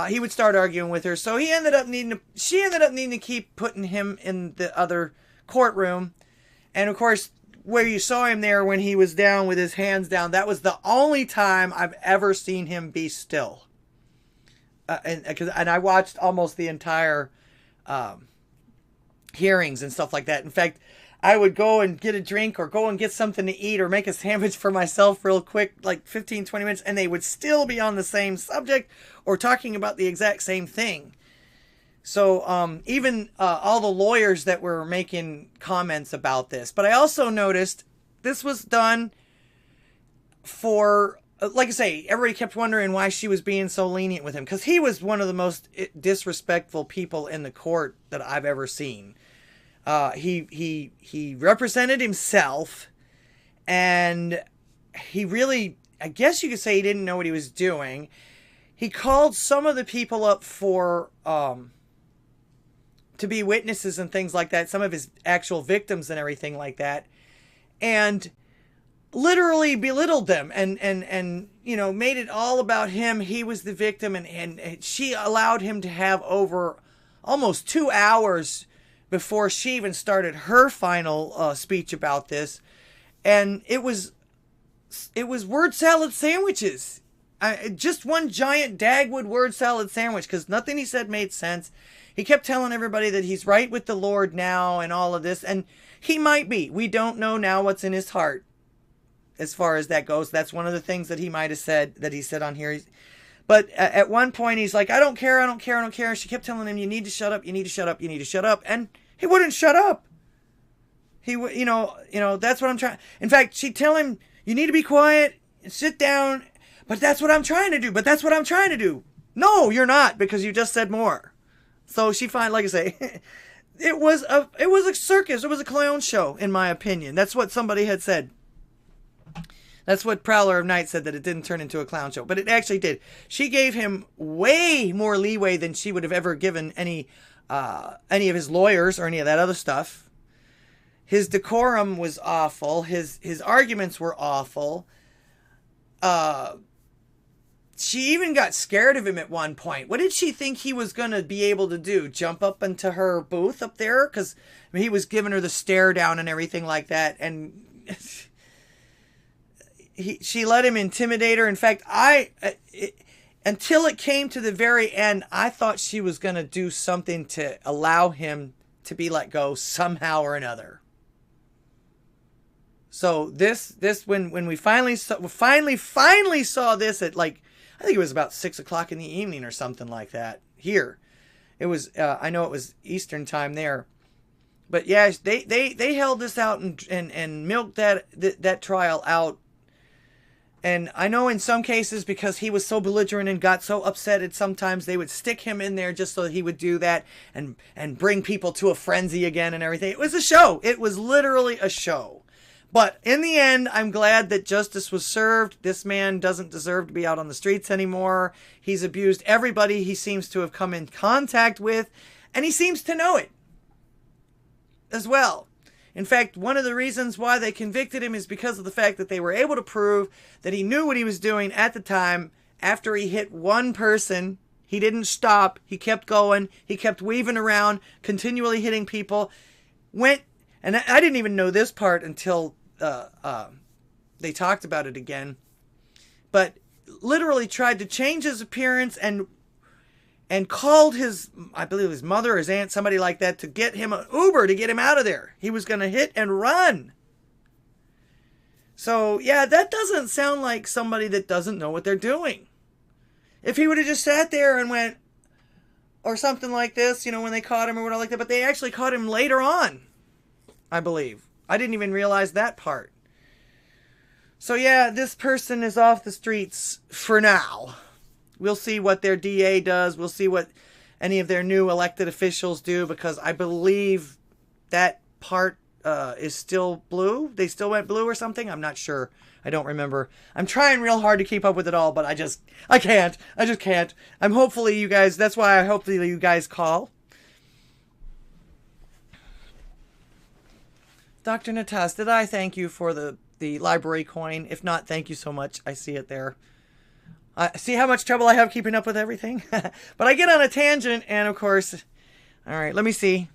he would start arguing with her. So she ended up needing to keep putting him in the other courtroom. And of course, where you saw him there when he was down with his hands down, that was the only time I've ever seen him be still. And I watched almost the entire hearings and stuff like that. In fact, I would go and get a drink or go and get something to eat or make a sandwich for myself real quick, like 15, 20 minutes, and they would still be on the same subject or talking about the exact same thing. So even all the lawyers that were making comments about this. But I also noticed this was done for, like I say, everybody kept wondering why she was being so lenient with him, because he was one of the most disrespectful people in the court that I've ever seen. He represented himself, and he really, I guess you could say, he didn't know what he was doing. He called some of the people up for to be witnesses and things like that, some of his actual victims and everything like that, and literally belittled them and you know, made it all about him. He was the victim, and she allowed him to have over almost 2 hours before she even started her final speech about this. And it was word salad sandwiches. Just one giant Dagwood word salad sandwich, because nothing he said made sense. He kept telling everybody that he's right with the Lord now and all of this, and he might be. We don't know now what's in his heart as far as that goes. That's one of the things that he might have said, that he said on here. But at one point he's like, I don't care. And she kept telling him, you need to shut up, you need to shut up, you need to shut up. And he wouldn't shut up. You know, that's what I'm trying. In fact, she'd tell him, you need to be quiet and sit down. But that's what I'm trying to do. No, you're not, because you just said more. So she like I say, it was a circus. It was a clown show, in my opinion. That's what somebody had said. That's what Prowler of Night said, that it didn't turn into a clown show. But it actually did. She gave him way more leeway than she would have ever given any of his lawyers or any of that other stuff. His decorum was awful. His arguments were awful. She even got scared of him at one point. What did she think he was going to be able to do? Jump up into her booth up there? Because he was giving her the stare down and everything like that. And she let him intimidate her. In fact, until it came to the very end, I thought she was going to do something to allow him to be let go somehow or another. So this when we finally saw this at, like, I think it was about 6 o'clock in the evening or something like that here. It was I know it was Eastern time there, but yeah, they held this out and milked that trial out. And I know in some cases, because he was so belligerent and got so upset, sometimes they would stick him in there just so that he would do that and bring people to a frenzy again and everything. It was a show. It was literally a show. But in the end, I'm glad that justice was served. This man doesn't deserve to be out on the streets anymore. He's abused everybody he seems to have come in contact with, and he seems to know it as well. In fact, one of the reasons why they convicted him is because of the fact that they were able to prove that he knew what he was doing at the time. After he hit one person, he didn't stop. He kept going. He kept weaving around, continually hitting people. And I didn't even know this part until they talked about it again. But literally tried to change his appearance and called his, I believe his mother or his aunt, somebody like that, to get him an Uber to get him out of there. He was going to hit and run. So, yeah, that doesn't sound like somebody that doesn't know what they're doing. If he would have just sat there and went, or something like this, when they caught him or whatever like that, but they actually caught him later on, I believe. I didn't even realize that part. So, yeah, this person is off the streets for now. We'll see what their DA does. We'll see what any of their new elected officials do, because I believe that part is still blue. They still went blue or something. I'm not sure. I don't remember. I'm trying real hard to keep up with it all, but I can't. I just can't. Hopefully you guys, that's why I hope that you guys call. Dr. Natas, did I thank you for the library coin? If not, thank you so much. I see it there. See how much trouble I have keeping up with everything? But I get on a tangent, and of course... All right, let me see.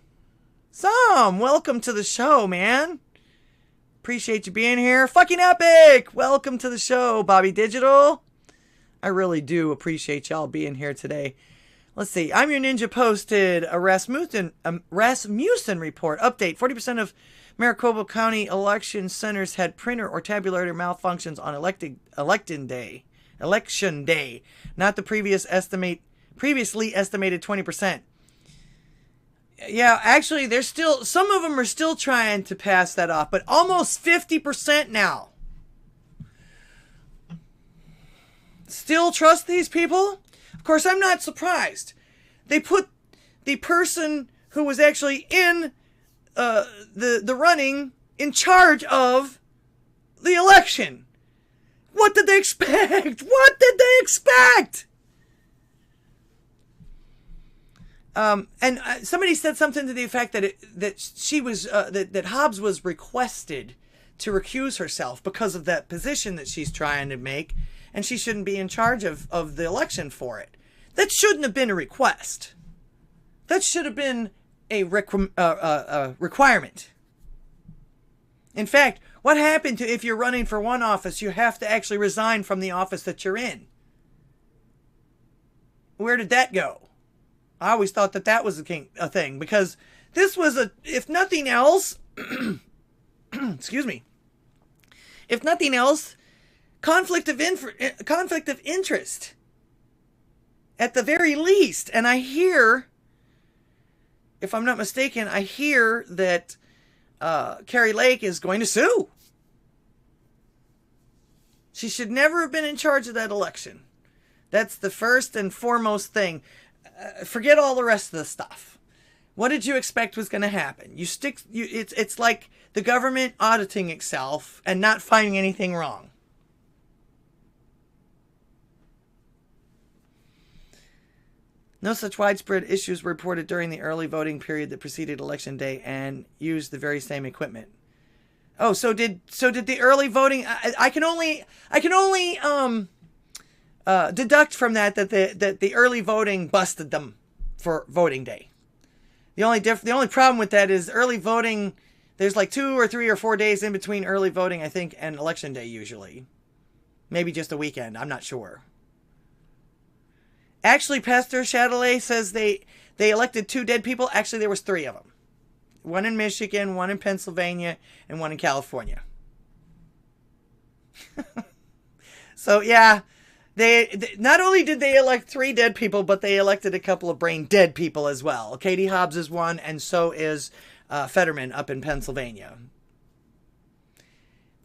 Sam, welcome to the show, man. Appreciate you being here. Fucking epic! Welcome to the show, Bobby Digital. I really do appreciate y'all being here today. Let's see. I'm Your Ninja posted a Rasmussen report. Update. 40% of Maricopa County election centers had printer or tabulator malfunctions on election day. Not the previously estimated 20%. Yeah, actually, some of them are still trying to pass that off, but almost 50% now. Still trust these people? Of course, I'm not surprised. They put the person who was actually in the running in charge of the election. What did they expect? What did they expect? And somebody said something to the effect that Hobbs was requested to recuse herself because of that position that she's trying to make, and she shouldn't be in charge of the election for it. That shouldn't have been a request. That should have been a requirement. In fact, what happened to if you're running for one office, you have to actually resign from the office that you're in? Where did that go? I always thought that was a thing, because this was if nothing else, excuse me, if nothing else, conflict of interest, at the very least. And I hear, if I'm not mistaken, that Kari Lake is going to sue. She should never have been in charge of that election. That's the first and foremost thing. Forget all the rest of the stuff. What did you expect was going to happen? It's like the government auditing itself and not finding anything wrong. No such widespread issues were reported during the early voting period that preceded Election Day and used the very same equipment. Oh, so did the early voting? I can only deduct from that the early voting busted them for voting day. The only problem with that is early voting. There's like 2 or 3 or 4 days in between early voting, I think, and Election Day usually. Maybe just a weekend. I'm not sure. Actually, Pastor Chatelet says they elected 2 dead people. Actually, there was 3 of them. One in Michigan, one in Pennsylvania, and one in California. So, yeah, they not only did they elect 3 dead people, but they elected a couple of brain dead people as well. Katie Hobbs is one, and so is Fetterman up in Pennsylvania.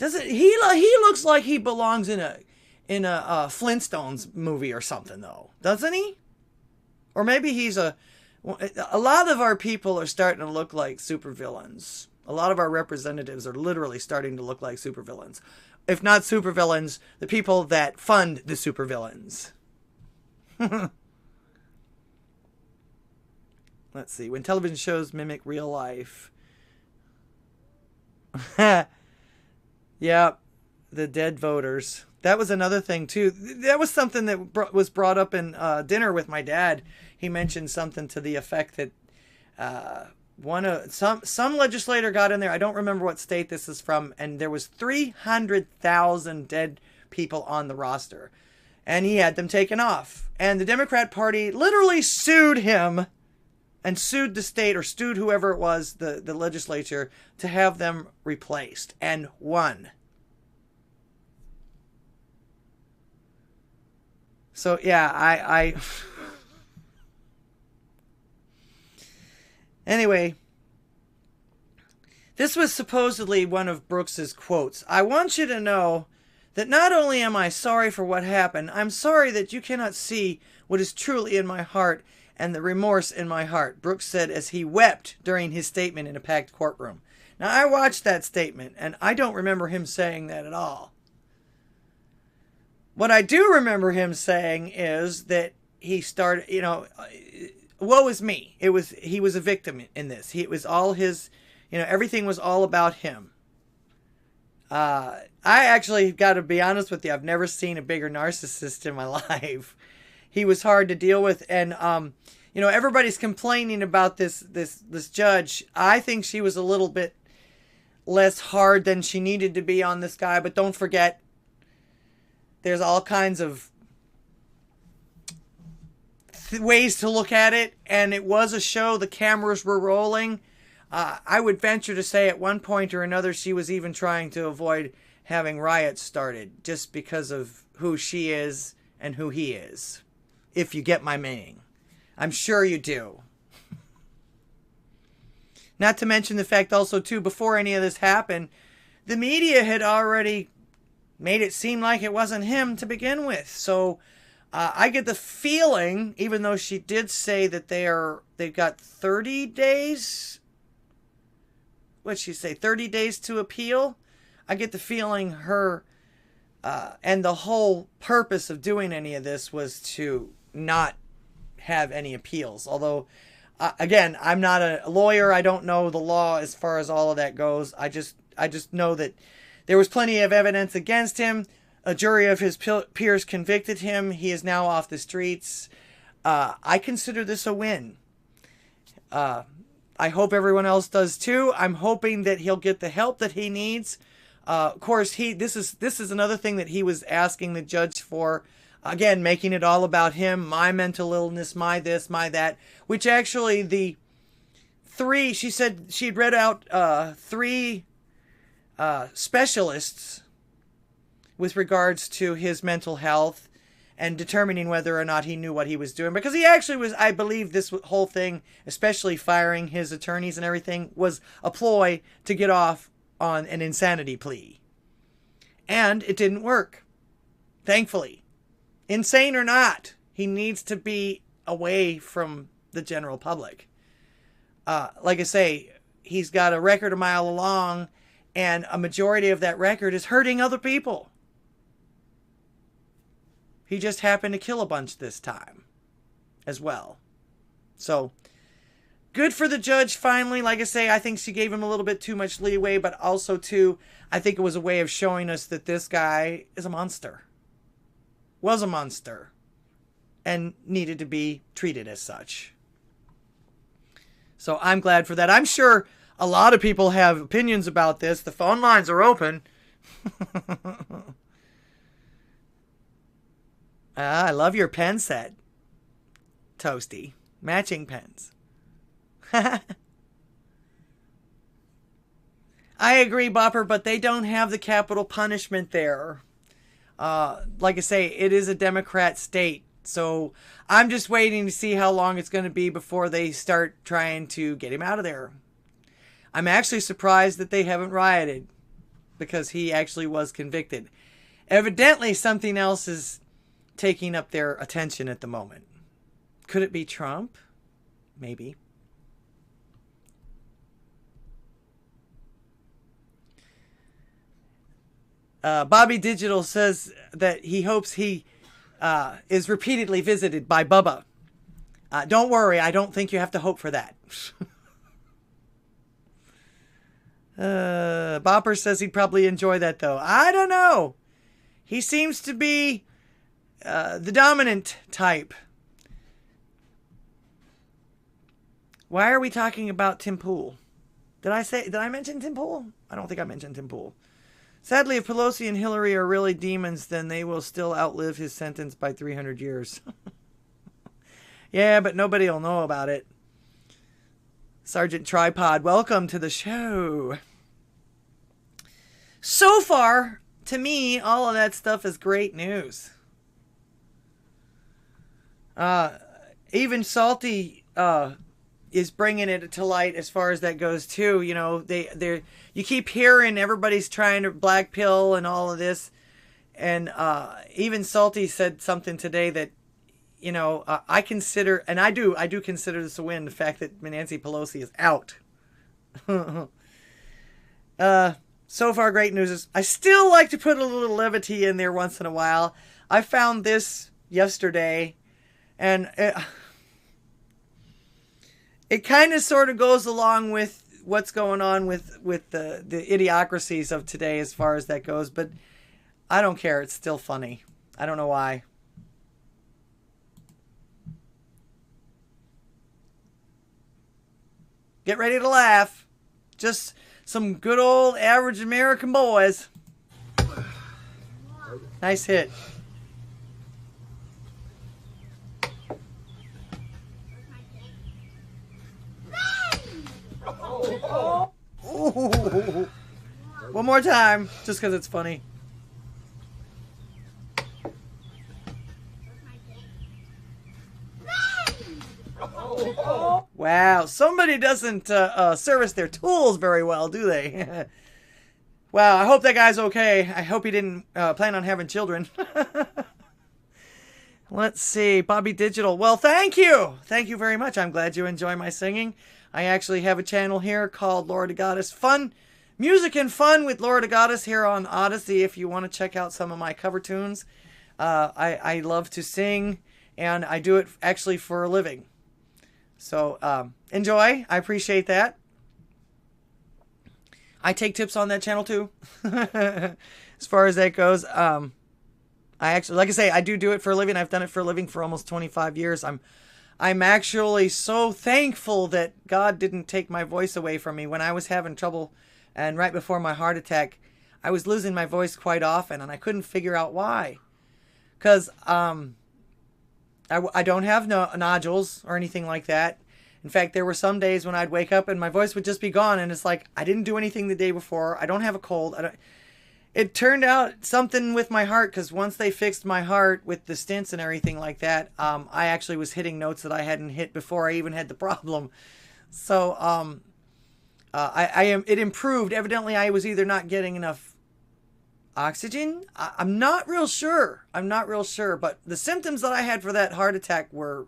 He looks like he belongs in a Flintstones movie or something, though, doesn't he? Or maybe he's a lot of our people are starting to look like supervillains. A lot of our representatives are literally starting to look like supervillains. If not supervillains, the people that fund the supervillains. Let's see. When television shows mimic real life. Yeah, the dead voters. That was another thing, too. That was something that was brought up in dinner with my dad. He mentioned something to the effect that some legislator got in there. I don't remember what state this is from, and there was 300,000 dead people on the roster, and he had them taken off. And the Democrat Party literally sued him and sued the state, or sued whoever it was, the legislature, to have them replaced, and won. So, yeah, I Anyway, this was supposedly one of Brooks's quotes. I want you to know that not only am I sorry for what happened, I'm sorry that you cannot see what is truly in my heart and the remorse in my heart, Brooks said as he wept during his statement in a packed courtroom. Now, I watched that statement, and I don't remember him saying that at all. What I do remember him saying is that he started, woe is me. He was a victim in this. It was all his, everything was all about him. I actually got to be honest with you. I've never seen a bigger narcissist in my life. He was hard to deal with, and everybody's complaining about this judge. I think she was a little bit less hard than she needed to be on this guy, but don't forget, there's all kinds of ways to look at it, and it was a show. The cameras were rolling. I would venture to say at one point or another she was even trying to avoid having riots started just because of who she is and who he is, if you get my meaning. I'm sure you do. Not to mention the fact also, too, before any of this happened, the media had already made it seem like it wasn't him to begin with. So I get the feeling, even though she did say that they've got 30 days. What'd she say? 30 days to appeal? I get the feeling her and the whole purpose of doing any of this was to not have any appeals. Although, again, I'm not a lawyer. I don't know the law as far as all of that goes. I just know that there was plenty of evidence against him. A jury of his peers convicted him. He is now off the streets. I consider this a win. I hope everyone else does too. I'm hoping that he'll get the help that he needs. Of course, this is another thing that he was asking the judge for. Again, making it all about him, my mental illness, my this, my that. Which actually she said she'd read out 3 specialists with regards to his mental health and determining whether or not he knew what he was doing. Because he actually was, I believe this whole thing, especially firing his attorneys and everything, was a ploy to get off on an insanity plea. And it didn't work. Thankfully. Insane or not, he needs to be away from the general public. Like I say, he's got a record a mile long, and a majority of that record is hurting other people. He just happened to kill a bunch this time as well. So, good for the judge finally. Like I say, I think she gave him a little bit too much leeway, but also, too, I think it was a way of showing us that this guy is a monster. Was a monster. And needed to be treated as such. So, I'm glad for that. I'm sure a lot of people have opinions about this. The phone lines are open. I love your pen set, Toasty. Matching pens. I agree, Bopper, but they don't have the capital punishment there. Like I say, it is a Democrat state. So I'm just waiting to see how long it's going to be before they start trying to get him out of there. I'm actually surprised that they haven't rioted because he actually was convicted. Evidently, something else is taking up their attention at the moment. Could it be Trump? Maybe. Bobby Digital says that he hopes he is repeatedly visited by Bubba. Don't worry, I don't think you have to hope for that. Bopper says he'd probably enjoy that, though. I don't know. He seems to be the dominant type. Why are we talking about Tim Pool? Did I mention Tim Pool? I don't think I mentioned Tim Pool. Sadly, if Pelosi and Hillary are really demons, then they will still outlive his sentence by 300 years. Yeah, but nobody will know about it. Sergeant Tripod, welcome to the show. So far, to me, all of that stuff is great news. Even Salty is bringing it to light as far as that goes too. You keep hearing everybody's trying to black pill and all of this, And even Salty said something today that, you know, I consider, and I do consider this a win, the fact that Nancy Pelosi is out. So far, great news is I still like to put a little levity in there once in a while. I found this yesterday, and it kind of sort of goes along with what's going on with the idiocracies of today as far as that goes, but I don't care. It's still funny. I don't know why. Get ready to laugh. Just some good old average American boys. Nice hit. Ooh. One more time, just because it's funny. Wow, somebody doesn't service their tools very well, do they? Wow, I hope that guy's okay. I hope he didn't plan on having children. Let's see, Bobby Digital. Well, thank you. Thank you very much. I'm glad you enjoy my singing. I actually have a channel here called Laura the Goddess Fun. Music and Fun with Laura the Goddess here on Odysee if you want to check out some of my cover tunes. I love to sing, and I do it actually for a living. So enjoy. I appreciate that. I take tips on that channel too. As far as that goes, I actually, like I say, I do it for a living. I've done it for a living for almost 25 years. I'm actually so thankful that God didn't take my voice away from me when I was having trouble, and right before my heart attack, I was losing my voice quite often, and I couldn't figure out why. Because I don't have nodules or anything like that. In fact, there were some days when I'd wake up and my voice would just be gone, and it's like, I didn't do anything the day before. I don't have a cold. It turned out something with my heart, because once they fixed my heart with the stents and everything like that, I actually was hitting notes that I hadn't hit before I even had the problem. So it improved. Evidently, I was either not getting enough oxygen. I'm not real sure. But the symptoms that I had for that heart attack were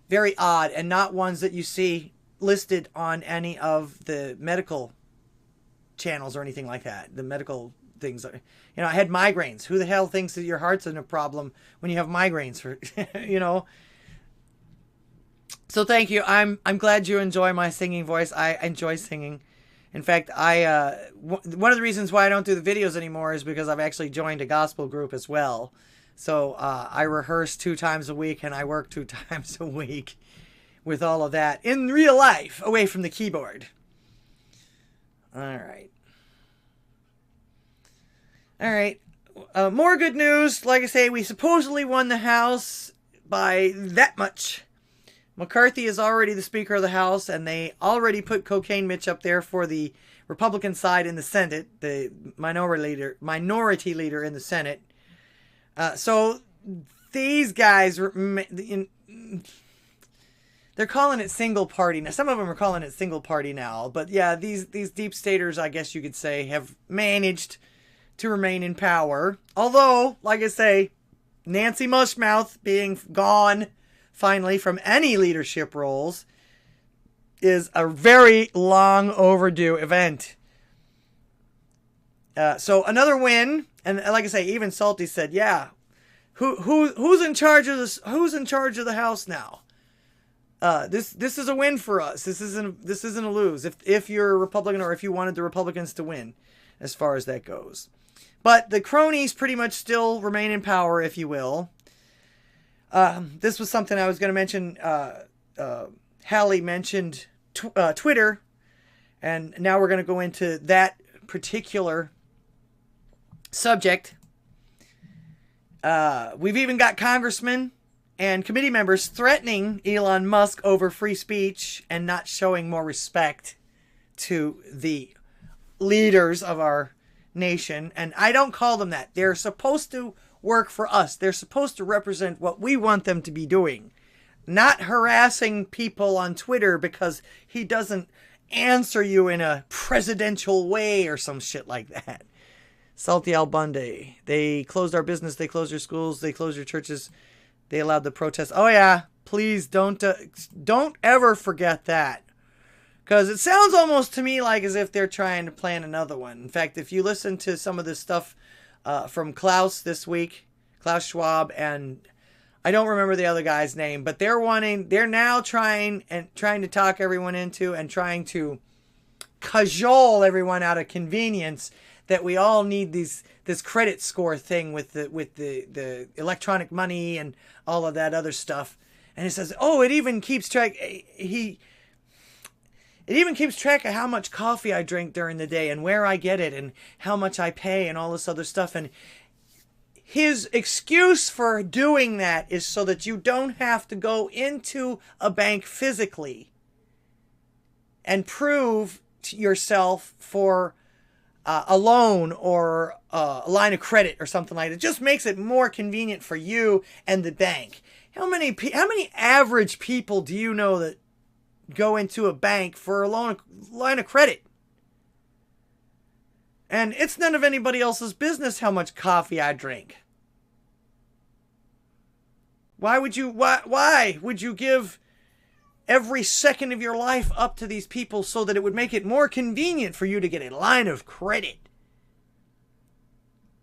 very odd, and not ones that you see listed on any of the medical channels or anything like that. The medical things. You know, I had migraines. Who the hell thinks that your heart's in a problem when you have migraines? For you know. So thank you. I'm glad you enjoy my singing voice. I enjoy singing. In fact, one of the reasons why I don't do the videos anymore is because I've actually joined a gospel group as well. So I rehearse 2 times a week, and I work 2 times a week with all of that in real life, away from the keyboard. All right. More good news. Like I say, we supposedly won the House by that much. McCarthy is already the Speaker of the House, and they already put Cocaine Mitch up there for the Republican side in the Senate, the minority leader in the Senate. So these guys, they're calling it single party. Now, some of them are calling it single party now. But yeah, these deep staters, I guess you could say, have managed to remain in power. Although, like I say, Nancy Mushmouth being gone finally from any leadership roles is a very long overdue event. So another win, and like I say, even Salty said, "Yeah, who's in charge of this? Who's in charge of the House now? This is a win for us. This isn't a lose. If you're a Republican, or if you wanted the Republicans to win, as far as that goes. But the cronies pretty much still remain in power, if you will. This was something I was going to mention. Hallie mentioned Twitter, and now we're going to go into that particular subject. We've even got congressmen and committee members threatening Elon Musk over free speech and not showing more respect to the leaders of our nation. And I don't call them that. They're supposed to work for us. They're supposed to represent what we want them to be doing, not harassing people on Twitter because he doesn't answer you in a presidential way or some shit like that. Salty Al Bundy. They closed our business. They closed your schools. They closed your churches. They allowed the protests. Oh yeah, please don't ever forget that, because it sounds almost to me like as if they're trying to plan another one. In fact, if you listen to some of this stuff from Klaus this week, Klaus Schwab, and I don't remember the other guy's name, but they're now trying to talk everyone into and trying to cajole everyone out of convenience that we all need this credit score thing with the electronic money and all of that other stuff. And it says, oh, it even keeps track. It even keeps track of how much coffee I drink during the day and where I get it and how much I pay and all this other stuff. And his excuse for doing that is so that you don't have to go into a bank physically and prove to yourself for a loan or a line of credit or something like that. It just makes it more convenient for you and the bank. How many average people do you know that go into a bank for a line of credit? And it's none of anybody else's business how much coffee I drink. Why would you give every second of your life up to these people so that it would make it more convenient for you to get a line of credit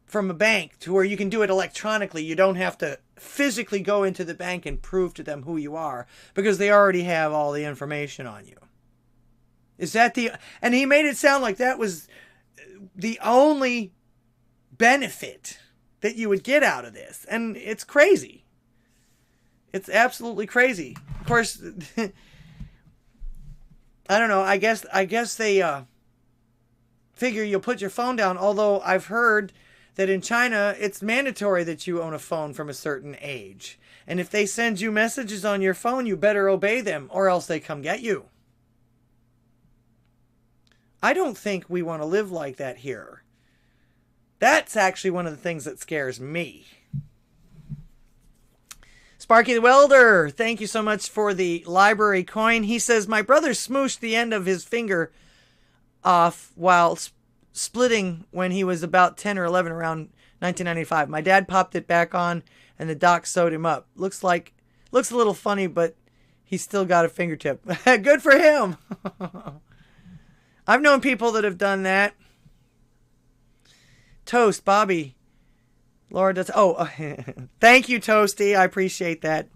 from a bank to where you can do it electronically? You don't have to physically go into the bank and prove to them who you are because they already have all the information on you. And he made it sound like that was the only benefit that you would get out of this. And it's crazy. It's absolutely crazy. Of course, I don't know. I guess they figure you'll put your phone down. Although I've heard that in China, it's mandatory that you own a phone from a certain age. And if they send you messages on your phone, you better obey them or else they come get you. I don't think we want to live like that here. That's actually one of the things that scares me. Sparky the Welder, thank you so much for the library coin. He says, my brother smooshed the end of his finger off while splitting when he was about 10 or 11 around 1995. My dad popped it back on and the doc sewed him up. Looks a little funny, but he's still got a fingertip. Good for him. I've known people that have done that. Toast, Bobby. Laura does. Oh, thank you, Toasty. I appreciate that.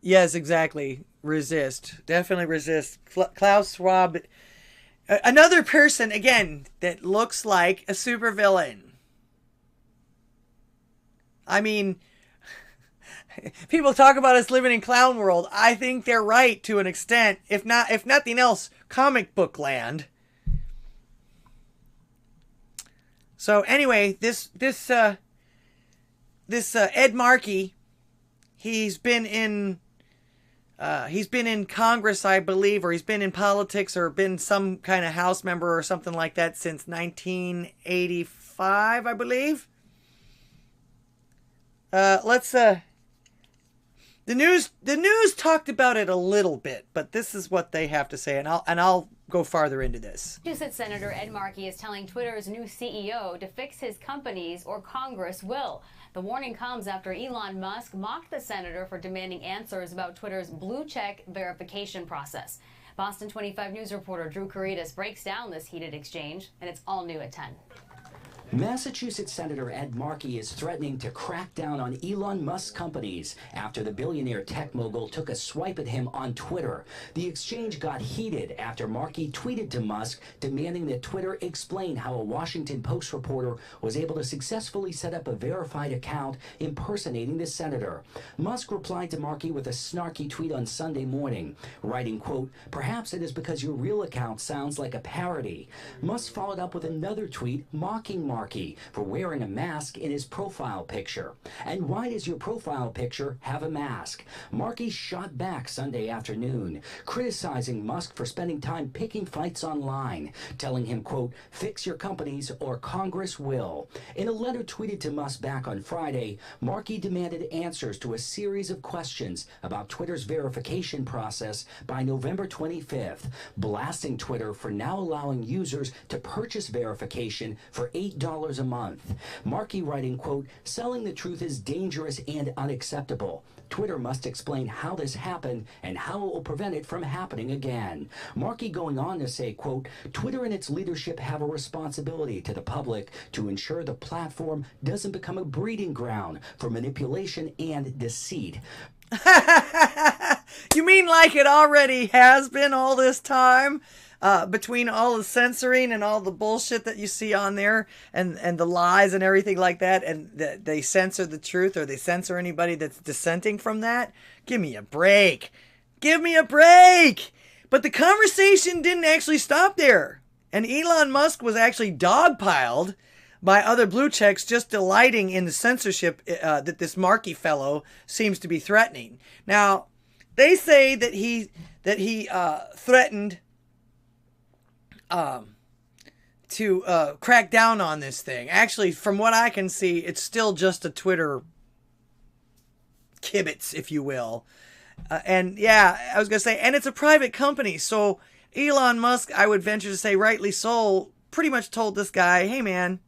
Yes, exactly. Resist. Definitely resist. Klaus Schwab. Another person, again, that looks like a supervillain. I mean, people talk about us living in clown world. I think they're right to an extent. If nothing else, comic book land. So anyway, this Ed Markey, he's been in Congress, I believe, or he's been in politics or been some kind of House member or something like that since 1985, I believe. The news talked about it a little bit, but this is what they have to say, and I'll go farther into this. Massachusetts Senator Ed Markey is telling Twitter's new CEO to fix his companies or Congress will. The warning comes after Elon Musk mocked the senator for demanding answers about Twitter's blue check verification process. Boston 25 News reporter Drew Caritas breaks down this heated exchange, and it's all new at 10. Massachusetts Senator Ed Markey is threatening to crack down on Elon Musk's companies after the billionaire tech mogul took a swipe at him on Twitter. The exchange got heated after Markey tweeted to Musk demanding that Twitter explain how a Washington Post reporter was able to successfully set up a verified account impersonating the senator. Musk replied to Markey with a snarky tweet on Sunday morning, writing, quote, "Perhaps it is because your real account sounds like a parody." Musk followed up with another tweet mocking Markey Markey for wearing a mask in his profile picture. And why does your profile picture have a mask? Markey shot back Sunday afternoon, criticizing Musk for spending time picking fights online, telling him, quote, "Fix your companies or Congress will." In a letter tweeted to Musk back on Friday, Markey demanded answers to a series of questions about Twitter's verification process by November 25th, blasting Twitter for now allowing users to purchase verification for $8 a month. Markey writing, quote, "Selling the truth is dangerous and unacceptable. Twitter must explain how this happened and how it will prevent it from happening again." Markey going on to say, quote, "Twitter and its leadership have a responsibility to the public to ensure the platform doesn't become a breeding ground for manipulation and deceit." You mean like it already has been all this time? Between all the censoring and all the bullshit that you see on there and the lies and everything like that, and they censor the truth or they censor anybody that's dissenting from that? Give me a break. Give me a break. But the conversation didn't actually stop there. And Elon Musk was actually dogpiled by other blue checks just delighting in the censorship that this Markey fellow seems to be threatening. Now, they say that he threatened to crack down on this thing. Actually, from what I can see, it's still just a Twitter kibitz, if you will. And yeah, I was going to say, and it's a private company. So Elon Musk, I would venture to say, rightly so, pretty much told this guy, hey man,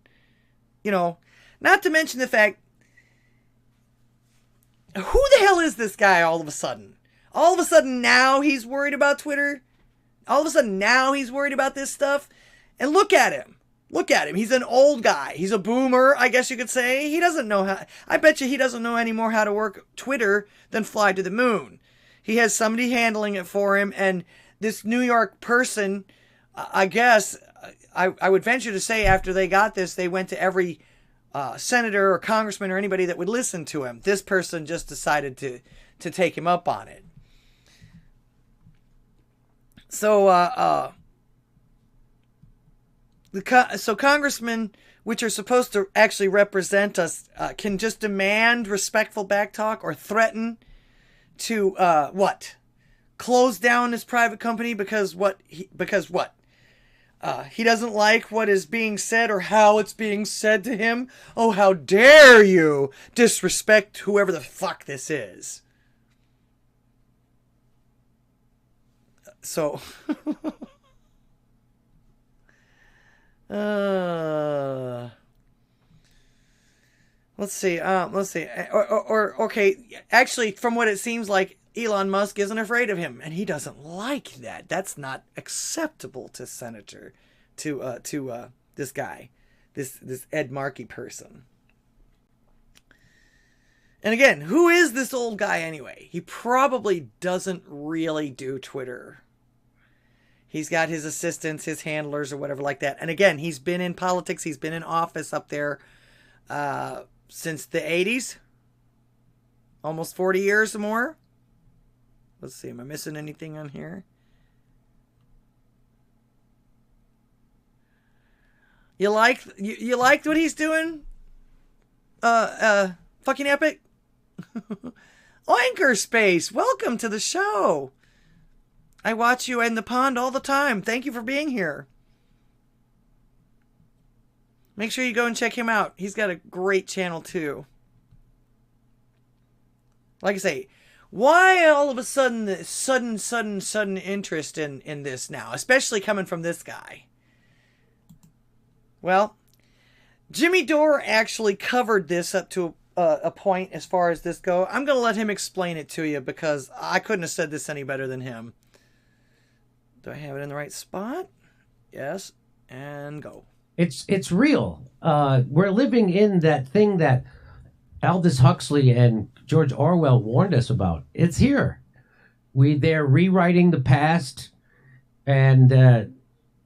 you know, not to mention the fact, who the hell is this guy all of a sudden? All of a sudden now he's worried about Twitter? All of a sudden now he's worried about this stuff? And look at him. Look at him. He's an old guy. He's a boomer, I guess you could say. He doesn't know how... I bet you he doesn't know any more how to work Twitter than fly to the moon. He has somebody handling it for him, and this New York person, I guess, I would venture to say after they got this, they went to every senator or congressman or anybody that would listen to him. This person just decided to take him up on it. So, so congressmen, which are supposed to actually represent us, can just demand respectful backtalk or threaten to, what? Close down his private company because what? He doesn't like what is being said or how it's being said to him? Oh, how dare you disrespect whoever the fuck this is. So, let's see. Or okay. Actually, from what it seems like, Elon Musk isn't afraid of him, and he doesn't like that. That's not acceptable to Senator, to this guy, this Ed Markey person. And again, who is this old guy anyway? He probably doesn't really do Twitter. He's got his assistants, his handlers, or whatever like that. And again, he's been in politics. He's been in office up there since the 80s. Almost 40 years or more. Let's see. Am I missing anything on here? You liked what he's doing? Fucking epic? Oinker Space, welcome to the show. I watch you in the pond all the time. Thank you for being here. Make sure you go and check him out. He's got a great channel too. Like I say, why all of a sudden the sudden interest in this now, especially coming from this guy? Well, Jimmy Dore actually covered this up to a point as far as this go. I'm going to let him explain it to you because I couldn't have said this any better than him. Do I have it in the right spot? Yes, and go. It's real. We're living in that thing that Aldous Huxley and George Orwell warned us about. It's here. They're rewriting the past, and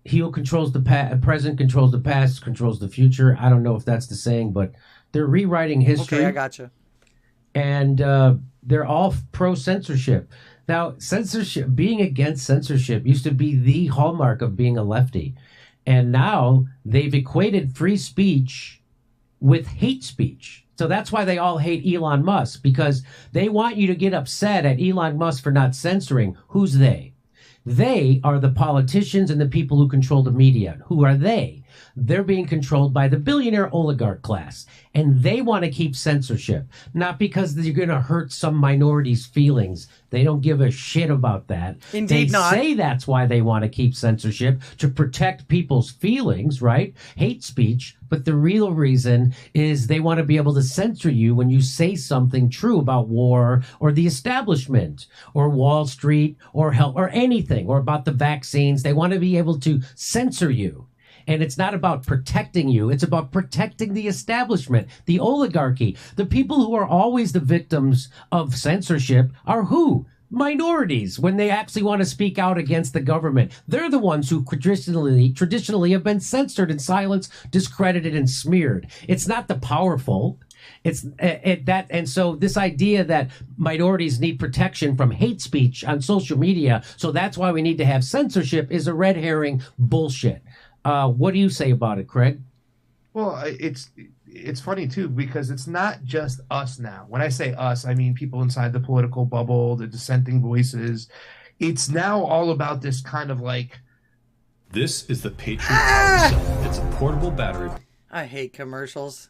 he who controls the present controls the past, controls the future. I don't know if that's the saying, but they're rewriting history. Okay, I gotcha. And they're all pro-censorship. Now, being against censorship used to be the hallmark of being a lefty. And now they've equated free speech with hate speech. So that's why they all hate Elon Musk, because they want you to get upset at Elon Musk for not censoring. Who's they? They are the politicians and the people who control the media. Who are they? They're being controlled by the billionaire oligarch class, and they want to keep censorship, not because you're going to hurt some minorities' feelings. They don't give a shit about that. Indeed they not. say that's why they want to keep censorship, to protect people's feelings, right? Hate speech. But the real reason is they want to be able to censor you when you say something true about war or the establishment or Wall Street or health or anything, or about the vaccines. They want to be able to censor you. And it's not about protecting you. It's about protecting the establishment, the oligarchy. The people who are always the victims of censorship are who? Minorities, when they actually want to speak out against the government. They're the ones who traditionally have been censored and silenced, discredited, and smeared. It's not the powerful. It's and so this idea that minorities need protection from hate speech on social media, so that's why we need to have censorship, is a red herring bullshit. What do you say about it, Craig? Well, it's funny too, because it's not just us now. When I say us, I mean people inside the political bubble, the dissenting voices. It's now all about this kind of like, this is the Patriot Power Cell. It's a portable battery. I hate commercials.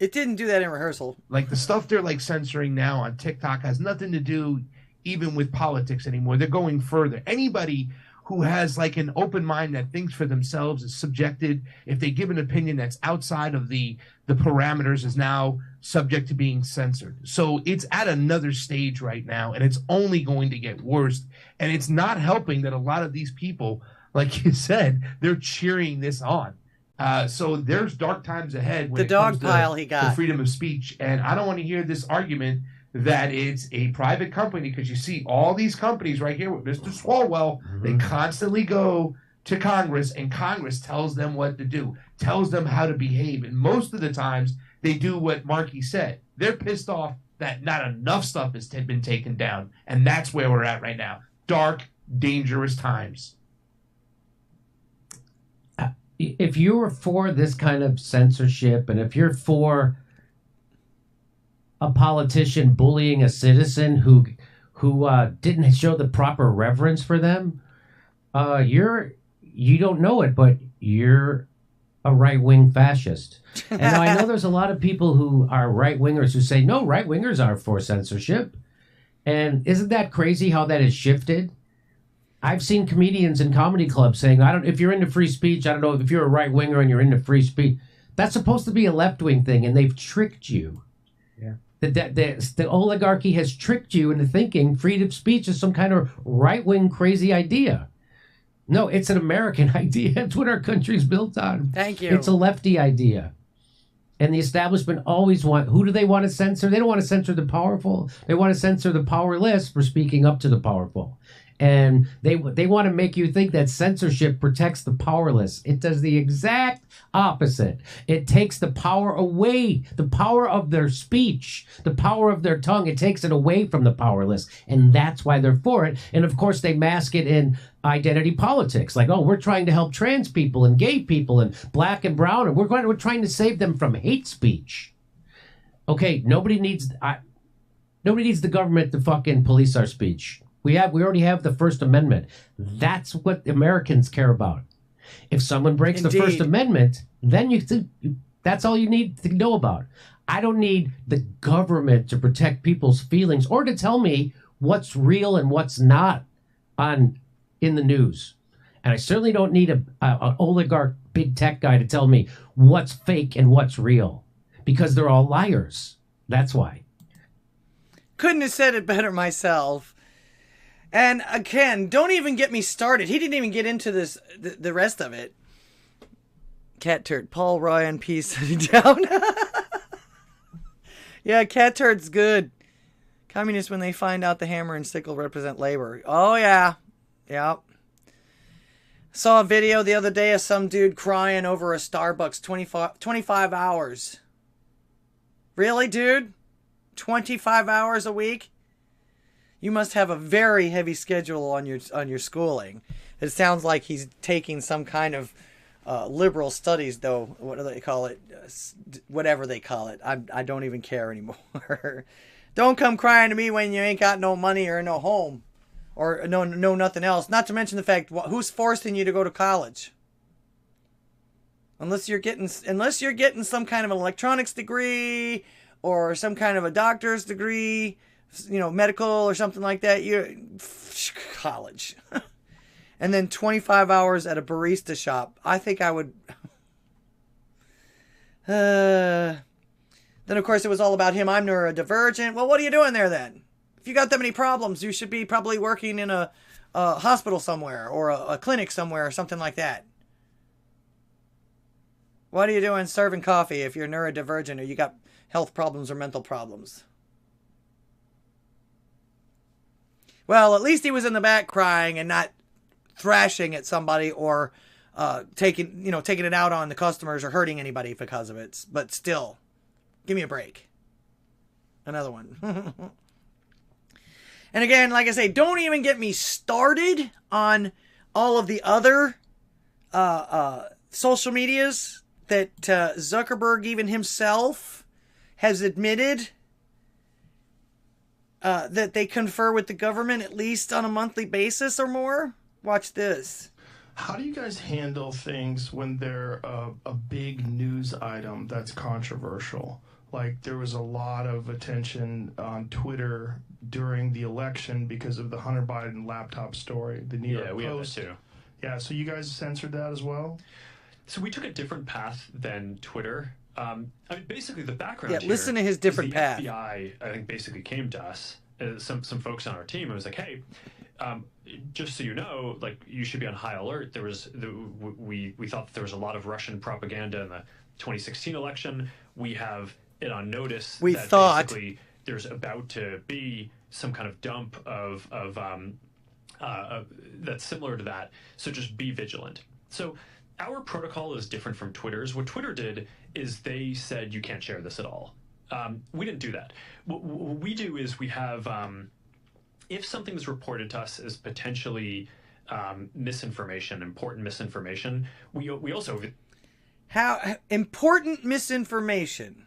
It didn't do that in rehearsal. Like the stuff they're like censoring now on TikTok has nothing to do even with politics anymore. They're going further. Anybody who has like an open mind that thinks for themselves is subjected, if they give an opinion that's outside of the parameters, is now subject to being censored. So it's at another stage right now, and it's only going to get worse. And it's not helping that a lot of these people, like you said, they're cheering this on. So there's dark times ahead when the it dog comes pile to, he got. to freedom of speech. And I don't want to hear this argument that it's a private company, because you see all these companies right here with Mr. Swalwell, they constantly go to Congress, and Congress tells them what to do, tells them how to behave. And most of the times they do what Markey said. They're pissed off that not enough stuff has been taken down. And that's where we're at right now. Dark, dangerous times. If you're for this kind of censorship, and if you're for a politician bullying a citizen who didn't show the proper reverence for them, you don't know it, but you're a right-wing fascist. And I know there's a lot of people who are right-wingers who say, no, right-wingers aren't for censorship. And isn't that crazy how that has shifted? I've seen comedians in comedy clubs saying, if you're into free speech, I don't know if you're a right-winger and you're into free speech. That's supposed to be a left-wing thing, and they've tricked you. Yeah. The oligarchy has tricked you into thinking freedom of speech is some kind of right-wing crazy idea. No, it's an American idea. It's what our country's built on. Thank you. It's a lefty idea. And the establishment always who do they want to censor? They don't want to censor the powerful. They want to censor the powerless for speaking up to the powerful. And they want to make you think that censorship protects the powerless. It does the exact opposite. It takes the power away, the power of their speech, the power of their tongue. It takes it away from the powerless. And that's why they're for it. And of course, they mask it in identity politics. Like, oh, we're trying to help trans people and gay people and black and brown. And we're trying to save them from hate speech. Okay, nobody needs the government to fucking police our speech. We already have the First Amendment. That's what Americans care about. If someone breaks the First Amendment, then that's all you need to know about. I don't need the government to protect people's feelings or to tell me what's real and what's not in the news. And I certainly don't need an oligarch big tech guy to tell me what's fake and what's real, because they're all liars. That's why. Couldn't have said it better myself. And again, don't even get me started. He didn't even get into this, the rest of it. Cat turd. Paul Ryan P. sitting down. Yeah, cat turd's good. Communists, when they find out the hammer and sickle represent labor. Oh, yeah. Yep. Saw a video the other day of some dude crying over a Starbucks 25 hours. Really, dude? 25 hours a week? You must have a very heavy schedule on your schooling. It sounds like he's taking some kind of liberal studies, though. What do they call it? Whatever they call it. I don't even care anymore. Don't come crying to me when you ain't got no money or no home. Or no nothing else. Not to mention the fact, who's forcing you to go to college? Unless you're getting some kind of an electronics degree or some kind of a doctor's degree, medical or something like that, you're college. And then 25 hours at a barista shop. I think I would. Then of course it was all about him. I'm neurodivergent. Well, what are you doing there then? If you got that many problems, you should be probably working in a hospital somewhere or a clinic somewhere or something like that. What are you doing serving coffee if you're neurodivergent or you got health problems or mental problems? Well, at least he was in the back crying and not thrashing at somebody or taking it out on the customers or hurting anybody because of it. But still, give me a break. Another one. And again, like I say, don't even get me started on all of the other social medias that Zuckerberg even himself has admitted that they confer with the government at least on a monthly basis or more. Watch this. How do you guys handle things when they're a big news item that's controversial? Like, there was a lot of attention on Twitter during the election because of the Hunter Biden laptop story, the New York Post. Yeah, we have that too. Yeah, so you guys censored that as well? So we took a different path than Twitter. I mean, basically the background Yeah, here listen to his different is path. the FBI, I think, basically came to us, some folks on our team, and was like, hey, just so you know, like, you should be on high alert. We thought that there was a lot of Russian propaganda in the 2016 election. We have it on notice that basically there's about to be some kind of dump of that's similar to that. So just be vigilant. So our protocol is different from Twitter's. What Twitter did is they said you can't share this at all. We didn't do that. What we do is we have, if something is reported to us as potentially misinformation, important misinformation, we also... How important misinformation?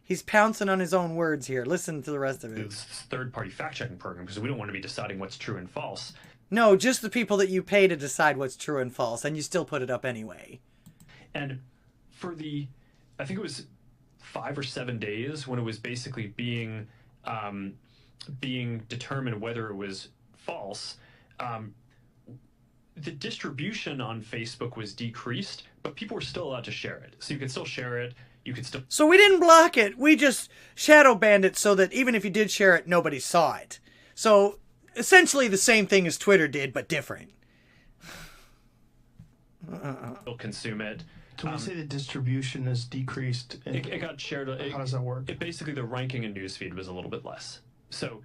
He's pouncing on his own words here. Listen to the rest of it. It's this third-party fact-checking program because we don't want to be deciding what's true and false. No, just the people that you pay to decide what's true and false, and you still put it up anyway. And for I think it was 5 or 7 days when it was basically being determined whether it was false, the distribution on Facebook was decreased, but people were still allowed to share it. So you could still share it. You could still... So we didn't block it. We just shadow banned it so that even if you did share it, nobody saw it. So essentially the same thing as Twitter did, but different. They'll consume it. So when you say the distribution is decreased... It got shared... How does that work? Basically, the ranking in newsfeed was a little bit less. So...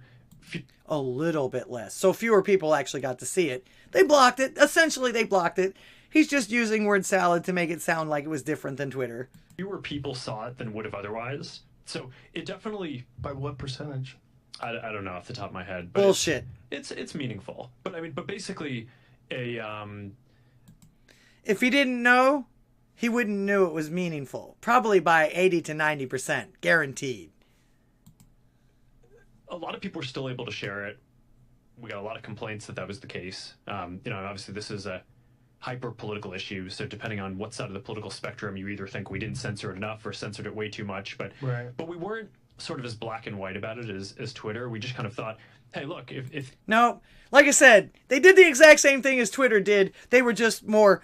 A little bit less. So fewer people actually got to see it. They blocked it. Essentially, they blocked it. He's just using word salad to make it sound like it was different than Twitter. Fewer people saw it than would have otherwise. So it definitely... By what percentage? I don't know off the top of my head. But bullshit. It's meaningful. But I mean, basically a... If he didn't know, he wouldn't know it was meaningful. Probably by 80 to 90%. Guaranteed. A lot of people were still able to share it. We got a lot of complaints that was the case. Obviously this is a hyper-political issue, so depending on what side of the political spectrum, you either think we didn't censor it enough or censored it way too much. But we weren't sort of as black and white about it as Twitter. We just kind of thought, hey, look, if... No, like I said, they did the exact same thing as Twitter did. They were just more...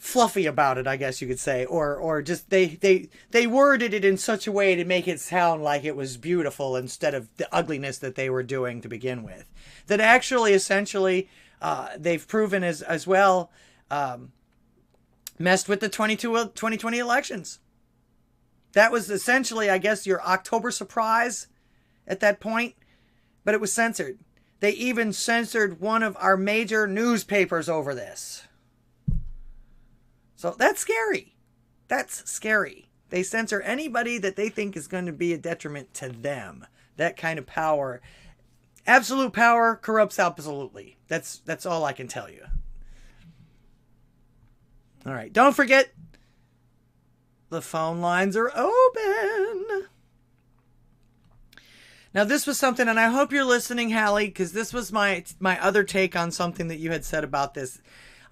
fluffy about it, I guess you could say, or just they worded it in such a way to make it sound like it was beautiful instead of the ugliness that they were doing to begin with. That actually, essentially, they've proven as well messed with the 2020 elections. That was essentially, I guess, your October surprise at that point, but it was censored. They even censored one of our major newspapers over this. So that's scary. That's scary. They censor anybody that they think is going to be a detriment to them. That kind of power. Absolute power corrupts absolutely. That's all I can tell you. All right. Don't forget, the phone lines are open. Now, this was something, and I hope you're listening, Hallie, because this was my other take on something that you had said about this.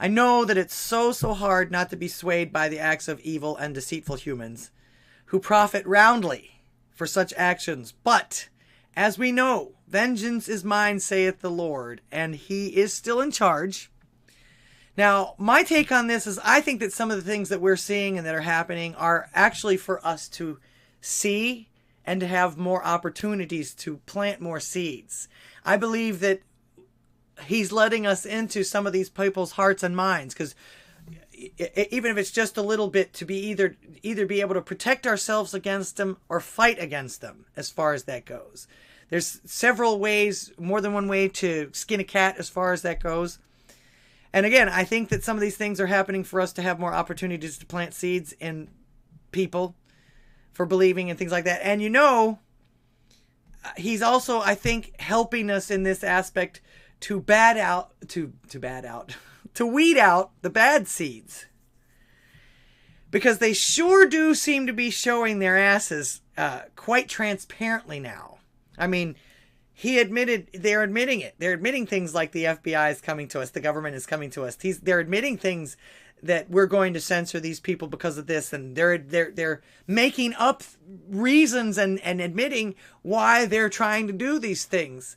I know that it's so hard not to be swayed by the acts of evil and deceitful humans who profit roundly for such actions. But, as we know, vengeance is mine, saith the Lord, and he is still in charge. Now, my take on this is I think that some of the things that we're seeing and that are happening are actually for us to see and to have more opportunities to plant more seeds. I believe that he's letting us into some of these people's hearts and minds, because even if it's just a little bit, to be either be able to protect ourselves against them or fight against them, as far as that goes. There's several ways, more than one way to skin a cat as far as that goes. And again, I think that some of these things are happening for us to have more opportunities to plant seeds in people for believing and things like that. And he's also, I think, helping us in this aspect to weed out the bad seeds. Because they sure do seem to be showing their asses quite transparently now. I mean, they're admitting it. They're admitting things like the FBI is coming to us, the government is coming to us. They're admitting things that we're going to censor these people because of this, and they're making up reasons and admitting why they're trying to do these things.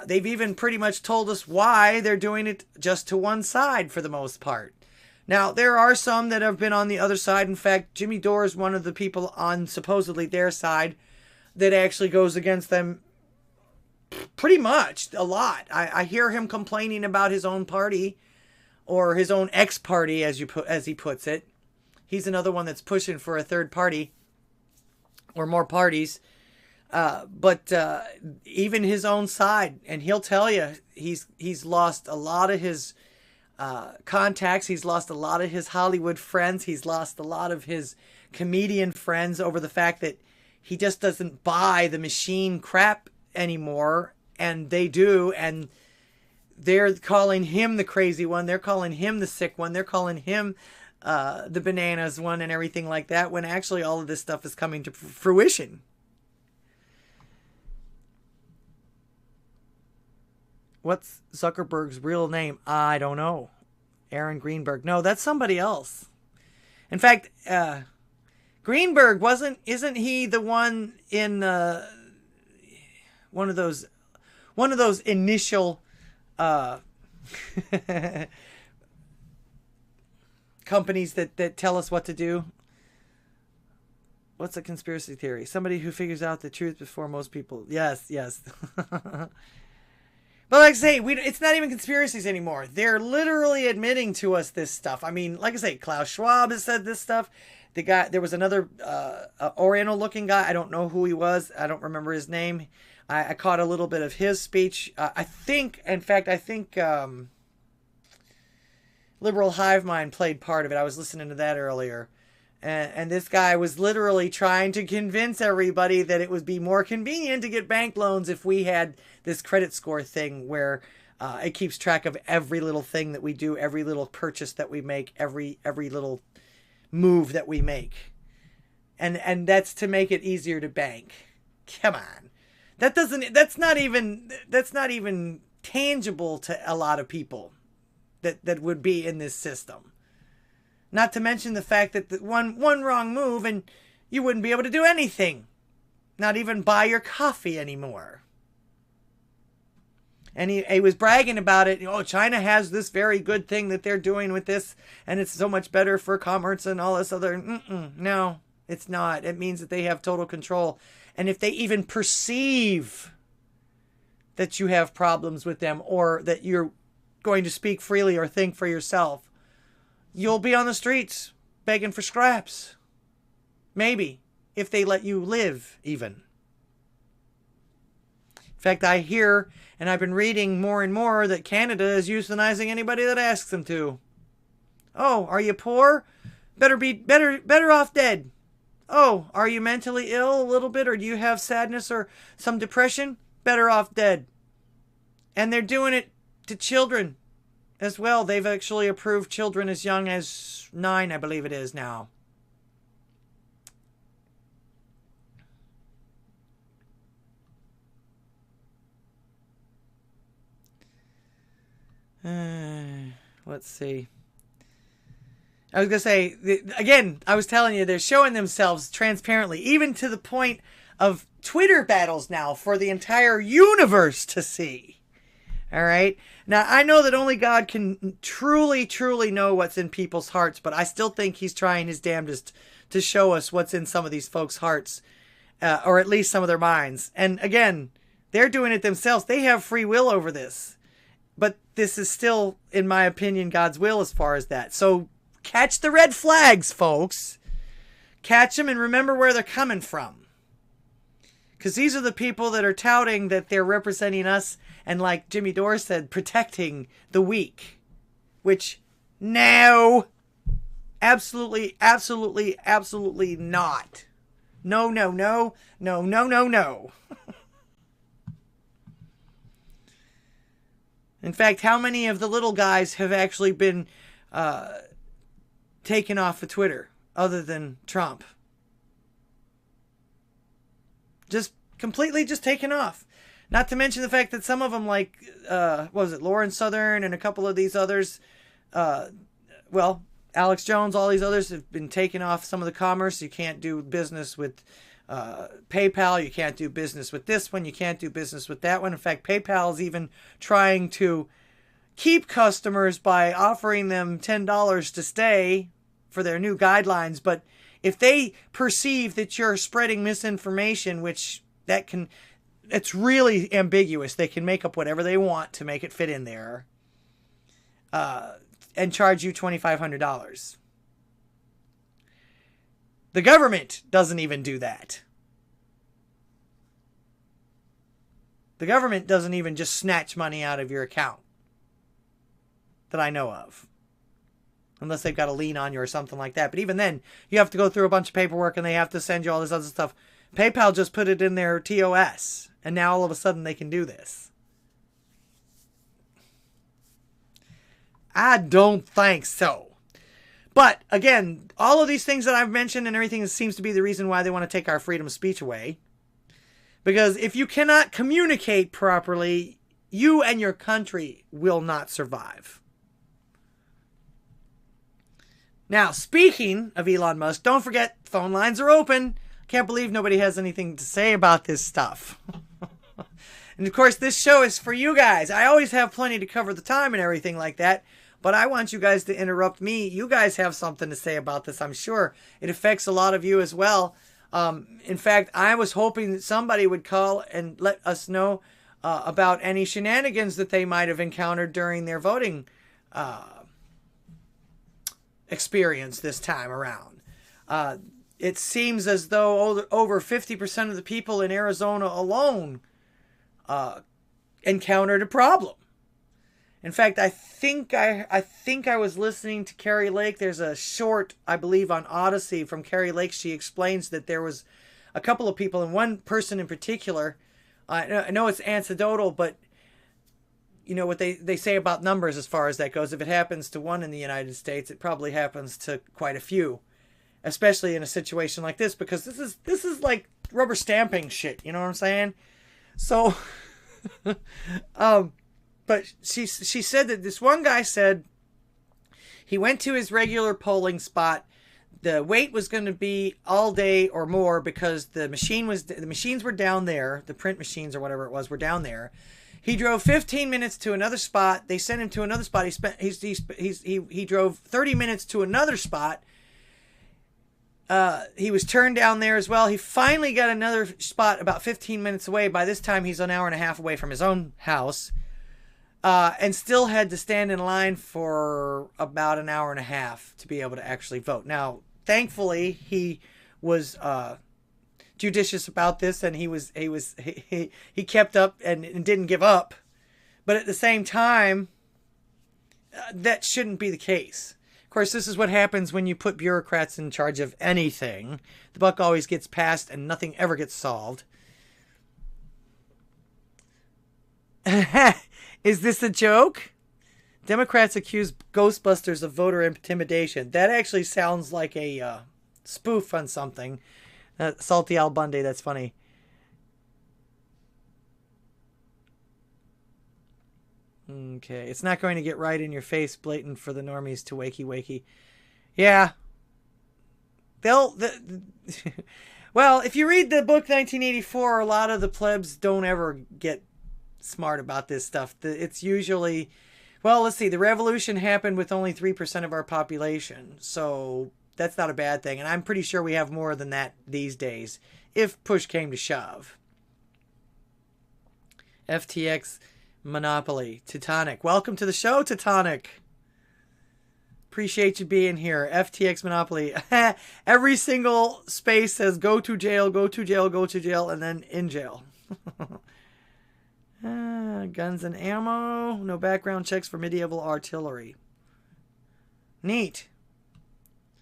They've even pretty much told us why they're doing it just to one side for the most part. Now, there are some that have been on the other side. In fact, Jimmy Dore is one of the people on supposedly their side that actually goes against them pretty much a lot. I hear him complaining about his own party, or his own ex-party, as he puts it. He's another one that's pushing for a third party, or more parties. But even his own side, and he'll tell you, he's lost a lot of his contacts. He's lost a lot of his Hollywood friends. He's lost a lot of his comedian friends over the fact that he just doesn't buy the machine crap anymore, and they do, and they're calling him the crazy one. They're calling him the sick one. They're calling him the bananas one and everything like that, when actually all of this stuff is coming to fruition. What's Zuckerberg's real name? I don't know. Aaron Greenberg. No, that's somebody else. In fact, Greenberg isn't he the one in one of those initial companies that tell us what to do? What's a conspiracy theory? Somebody who figures out the truth before most people. Yes. But like I say, it's not even conspiracies anymore. They're literally admitting to us this stuff. I mean, like I say, Klaus Schwab has said this stuff. There was another Oriental-looking guy. I don't know who he was. I don't remember his name. I caught a little bit of his speech. I think Liberal Hive Mind played part of it. I was listening to that earlier. And this guy was literally trying to convince everybody that it would be more convenient to get bank loans if we had this credit score thing where it keeps track of every little thing that we do, every little purchase that we make, every little move that we make. And that's to make it easier to bank. Come on. That's not even tangible to a lot of people that would be in this system. Not to mention the fact that one wrong move and you wouldn't be able to do anything. Not even buy your coffee anymore. And he was bragging about it. Oh, China has this very good thing that they're doing with this, and it's so much better for commerce and all this other. No, it's not. It means that they have total control. And if they even perceive that you have problems with them, or that you're going to speak freely or think for yourself, you'll be on the streets begging for scraps. Maybe, if they let you live, even. In fact, I hear, and I've been reading more and more, that Canada is euthanizing anybody that asks them to. Oh, are you poor? Better off dead. Oh, are you mentally ill a little bit, or do you have sadness or some depression? Better off dead. And they're doing it to children as well. They've actually approved children as young as 9, I believe it is now. Let's see. I was going to say, again, I was telling you, they're showing themselves transparently, even to the point of Twitter battles now for the entire universe to see. All right? Now, I know that only God can truly, truly know what's in people's hearts, but I still think he's trying his damnedest to show us what's in some of these folks' hearts, or at least some of their minds. And again, they're doing it themselves. They have free will over this. But this is still, in my opinion, God's will as far as that. So catch the red flags, folks. Catch them and remember where they're coming from. Because these are the people that are touting that they're representing us and, like Jimmy Dore said, protecting the weak. Which, no. Absolutely, absolutely, absolutely not. No, no, no. No, no, no, no. In fact, how many of the little guys have actually been taken off of Twitter other than Trump? Just completely just taken off. Not to mention the fact that some of them, like, what was it, Lauren Southern and a couple of these others, well, Alex Jones, all these others have been taken off some of the commerce. You can't do business with PayPal. You can't do business with this one. You can't do business with that one. In fact, PayPal is even trying to keep customers by offering them $10 to stay for their new guidelines. But if they perceive that you're spreading misinformation, which that can, it's really ambiguous. They can make up whatever they want to make it fit in there, and charge you $2,500. The government doesn't even do that. The government doesn't even just snatch money out of your account that I know of. Unless they've got a lien on you or something like that. But even then, you have to go through a bunch of paperwork and they have to send you all this other stuff. PayPal just put it in their TOS. And now all of a sudden they can do this. I don't think so. But, again, all of these things that I've mentioned and everything seems to be the reason why they want to take our freedom of speech away. Because if you cannot communicate properly, you and your country will not survive. Now, speaking of Elon Musk, don't forget, phone lines are open. Can't believe nobody has anything to say about this stuff. And, of course, this show is for you guys. I always have plenty to cover the time and everything like that. But I want you guys to interrupt me. You guys have something to say about this, I'm sure. It affects a lot of you as well. In fact, I was hoping that somebody would call and let us know about any shenanigans that they might have encountered during their voting experience this time around. It seems as though over 50% of the people in Arizona alone encountered a problem. In fact, I think I was listening to Carrie Lake. There's a short, I believe, on Odysee from Carrie Lake. She explains that there was a couple of people, and one person in particular. I know it's anecdotal, but you know what they say about numbers as far as that goes. If it happens to one in the United States, it probably happens to quite a few, especially in a situation like this, because this is like rubber stamping shit. You know what I'm saying? So, but she said that this one guy said he went to his regular polling spot. The wait was going to be all day or more because the machines were down there. The print machines or whatever it was were down there. He drove 15 minutes to another spot. They sent him to another spot. He drove 30 minutes to another spot. He was turned down there as well. He finally got another spot about 15 minutes away. By this time, he's an hour and a half away from his own house. And still had to stand in line for about an hour and a half to be able to actually vote. Now, thankfully, he was judicious about this, and he kept up and didn't give up. But at the same time, that shouldn't be the case. Of course, this is what happens when you put bureaucrats in charge of anything. The buck always gets passed and nothing ever gets solved. Is this a joke? Democrats accuse Ghostbusters of voter intimidation. That actually sounds like a spoof on something. Salty Al Bundy, that's funny. Okay, it's not going to get right in your face, blatant for the normies to wakey. Yeah. Well, if you read the book 1984, a lot of the plebs don't ever get smart about this stuff. It's usually, well, let's see, the revolution happened with only 3% of our population, so that's not a bad thing, and I'm pretty sure we have more than that these days, if push came to shove. FTX Monopoly. Teutonic. Welcome to the show, Teutonic. Appreciate you being here. FTX Monopoly. Every single space says go to jail, go to jail, go to jail, and then in jail. Guns and ammo. No background checks for medieval artillery. Neat.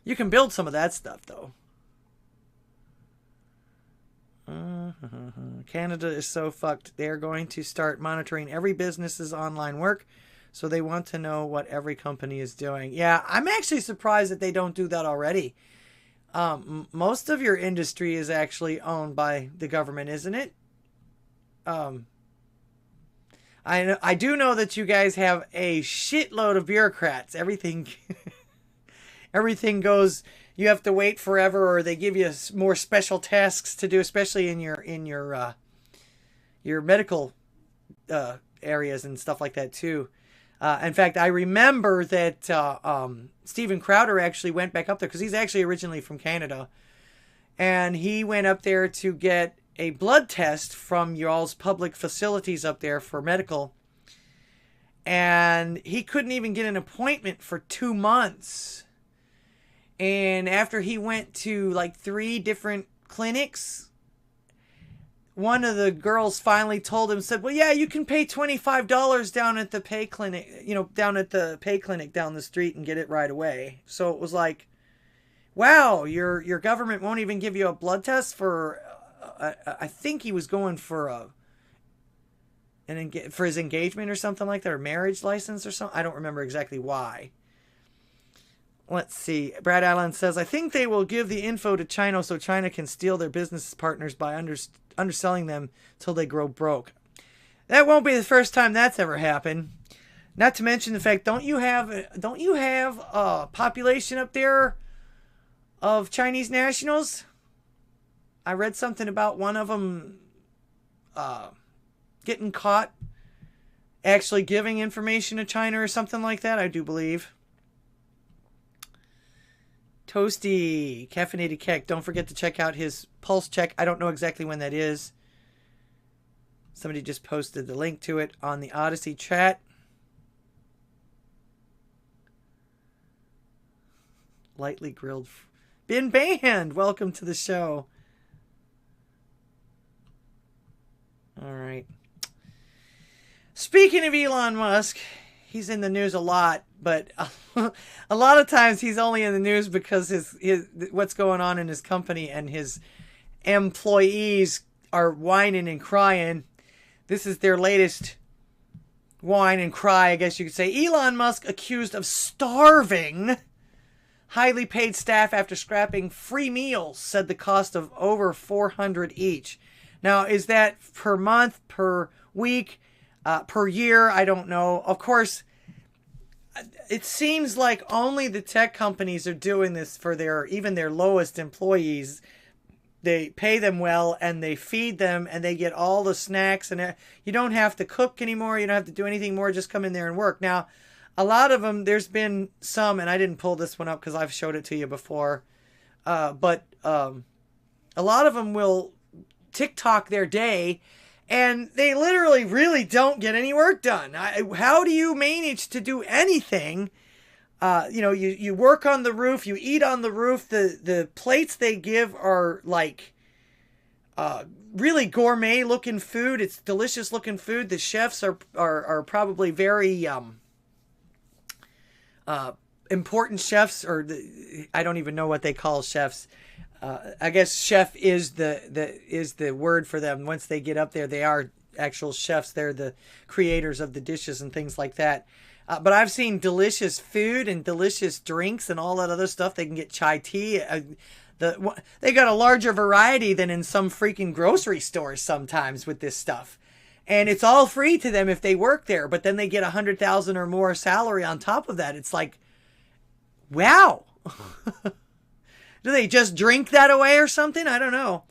You can build some of that stuff, though. Canada is so fucked. They're going to start monitoring every business's online work, so they want to know what every company is doing. Yeah, I'm actually surprised that they don't do that already. Most of your industry is actually owned by the government, isn't it? I do know that you guys have a shitload of bureaucrats. Everything goes. You have to wait forever, or they give you more special tasks to do, especially in your medical areas and stuff like that too. In fact, I remember that Steven Crowder actually went back up there because he's actually originally from Canada, and he went up there to get a blood test from y'all's public facilities up there for medical, and he couldn't even get an appointment for 2 months. And after he went to like 3 different clinics, one of the girls finally told him, said, well, yeah, you can pay $25 down at the pay clinic, down at the pay clinic down the street and get it right away. So it was like, wow, your government won't even give you a blood test for, I think he was going for for his engagement or something like that, or marriage license or something. I don't remember exactly why. Let's see. Brad Allen says, I think they will give the info to China so China can steal their business partners by underselling them till they grow broke. That won't be the first time that's ever happened. Not to mention the fact, don't you have a population up there of Chinese nationals? I read something about one of them getting caught actually giving information to China or something like that, I do believe. Toasty, Caffeinated Keck. Don't forget to check out his pulse check. I don't know exactly when that is. Somebody just posted the link to it on the Odysee chat. Lightly grilled. Bin Band, welcome to the show. All right. Speaking of Elon Musk, he's in the news a lot, but a lot of times he's only in the news because his what's going on in his company and his employees are whining and crying. This is their latest whine and cry, I guess you could say. Elon Musk accused of starving highly paid staff after scrapping free meals, said the cost of over $400 each. Now, is that per month, per week, per year? I don't know. Of course, it seems like only the tech companies are doing this for even their lowest employees. They pay them well and they feed them and they get all the snacks, and you don't have to cook anymore. You don't have to do anything more. Just come in there and work. Now, a lot of them, there's been some, and I didn't pull this one up because I've showed it to you before, but a lot of them will TikTok their day, and they literally really don't get any work done. How do you manage to do anything? You work on the roof, you eat on the roof. The plates they give are like really gourmet looking food. It's delicious looking food. The chefs are probably very important chefs, or I don't even know what they call chefs. I guess chef is the word for them. Once they get up there, they are actual chefs. They're the creators of the dishes and things like that. But I've seen delicious food and delicious drinks and all that other stuff. They can get chai tea. They got a larger variety than in some freaking grocery stores sometimes with this stuff. And it's all free to them if they work there. But then they get $100,000 or more salary on top of that. It's like, wow. Do they just drink that away or something? I don't know.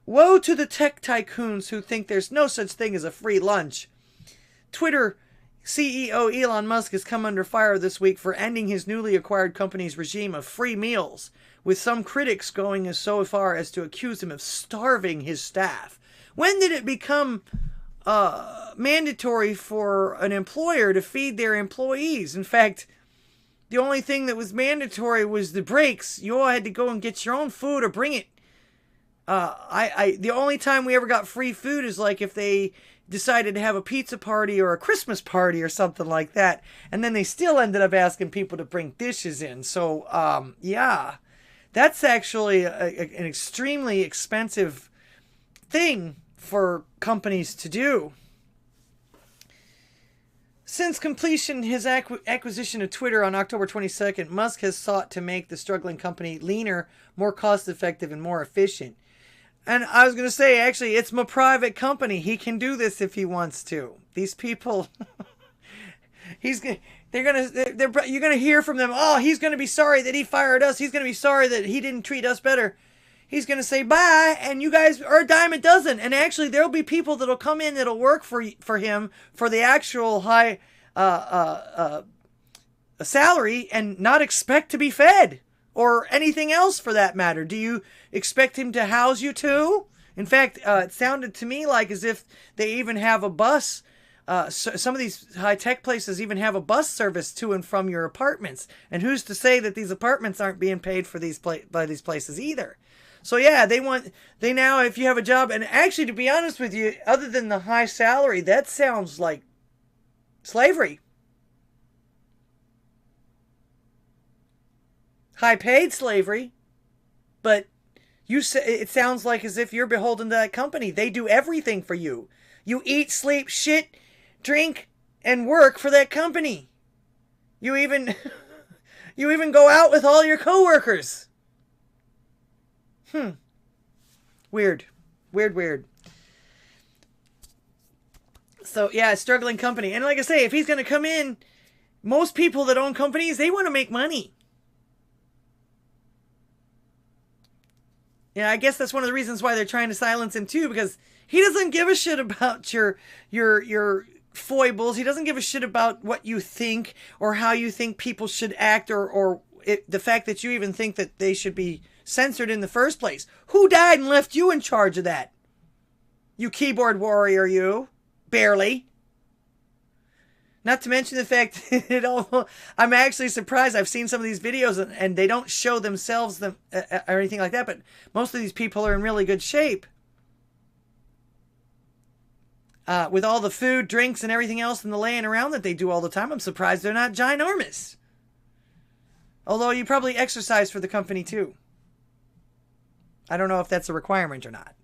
Woe to the tech tycoons who think there's no such thing as a free lunch. Twitter CEO Elon Musk has come under fire this week for ending his newly acquired company's regime of free meals, with some critics going as so far as to accuse him of starving his staff. When did it become mandatory for an employer to feed their employees? In fact, the only thing that was mandatory was the breaks. You all had to go and get your own food or bring it. The only time we ever got free food is like if they decided to have a pizza party or a Christmas party or something like that. And then they still ended up asking people to bring dishes in. So, yeah, that's actually an extremely expensive thing for companies to do. Since completion his acquisition of Twitter on October 22nd, Musk has sought to make the struggling company leaner, more cost-effective, and more efficient. And I was going to say, actually, it's my private company. He can do this if he wants to. These people, you're going to hear from them, oh, he's going to be sorry that he fired us. He's going to be sorry that he didn't treat us better. He's going to say bye, and you guys are a dime a dozen. And actually, there'll be people that'll come in that'll work for him for the actual high salary and not expect to be fed or anything else for that matter. Do you expect him to house you too? In fact, it sounded to me like as if they even have a bus. Some of these high-tech places even have a bus service to and from your apartments. And who's to say that these apartments aren't being paid for by these places either? So yeah, they now, if you have a job, and actually to be honest with you, other than the high salary, that sounds like slavery. High paid slavery, but it sounds like as if you're beholden to that company. They do everything for you. You eat, sleep, shit, drink, and work for that company. You even go out with all your coworkers. Weird. So yeah, struggling company. And like I say, if he's going to come in, most people that own companies, they want to make money. Yeah, I guess that's one of the reasons why they're trying to silence him too, because he doesn't give a shit about your foibles. He doesn't give a shit about what you think or how you think people should act or the fact that you even think that they should be censored in the first place. Who died and left you in charge of that? You keyboard warrior, you. Barely. Not to mention the fact that I'm actually surprised. I've seen some of these videos and they don't show themselves or anything like that, but most of these people are in really good shape. With all the food, drinks, and everything else and the laying around that they do all the time, I'm surprised they're not ginormous. Although you probably exercise for the company too. I don't know if that's a requirement or not.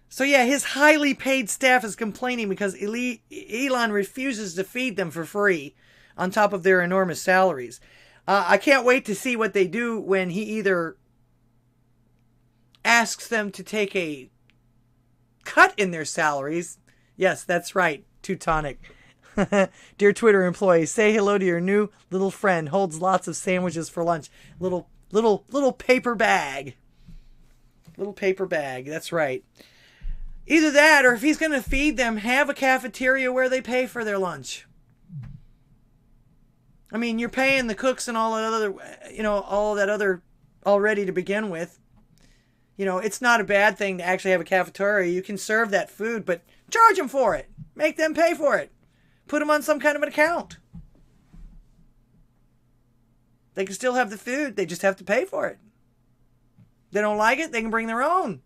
So yeah, his highly paid staff is complaining because Elon refuses to feed them for free on top of their enormous salaries. I can't wait to see what they do when he either asks them to take a cut in their salaries. Yes, that's right, Teutonic. Dear Twitter employees, say hello to your new little friend. Holds lots of sandwiches for lunch. Little paper bag. Little paper bag, that's right. Either that, or if he's going to feed them, have a cafeteria where they pay for their lunch. I mean, you're paying the cooks and all that other already to begin with. It's not a bad thing to actually have a cafeteria. You can serve that food, but charge them for it. Make them pay for it. Put them on some kind of an account. They can still have the food. They just have to pay for it. They don't like it, they can bring their own.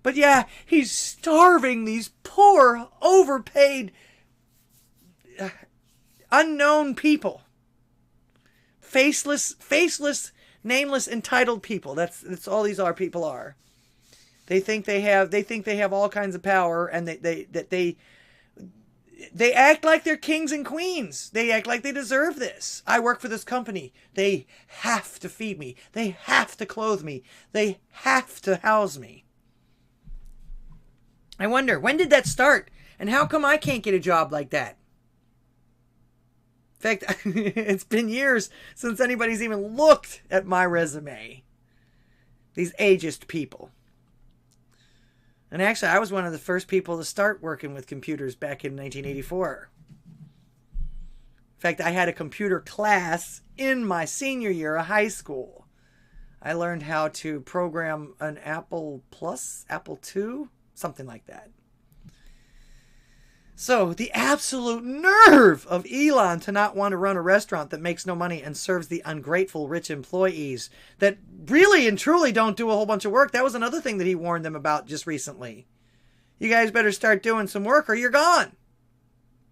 But yeah, he's starving these poor, overpaid unknown people. Faceless, nameless, entitled people. That's all these people are. They think they have all kinds of power, and they act like they're kings and queens. They act like they deserve this. I work for this company. They have to feed me. They have to clothe me. They have to house me. I wonder, when did that start? And how come I can't get a job like that? In fact, it's been years since anybody's even looked at my resume. These ageist people. And actually, I was one of the first people to start working with computers back in 1984. In fact, I had a computer class in my senior year of high school. I learned how to program an Apple II, something like that. So, the absolute nerve of Elon to not want to run a restaurant that makes no money and serves the ungrateful rich employees that really and truly don't do a whole bunch of work. That was another thing that he warned them about just recently. You guys better start doing some work or you're gone.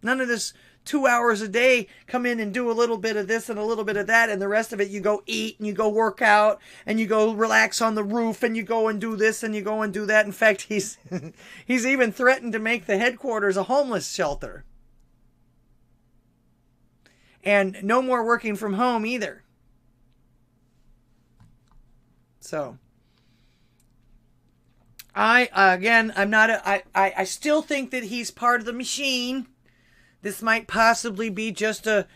None of this 2 hours a day, come in and do a little bit of this and a little bit of that, and the rest of it you go eat and you go work out and you go relax on the roof and you go and do this and you go and do that. In fact, he's even threatened to make the headquarters a homeless shelter. And no more working from home either. So I still think that he's part of the machine. This might possibly be just a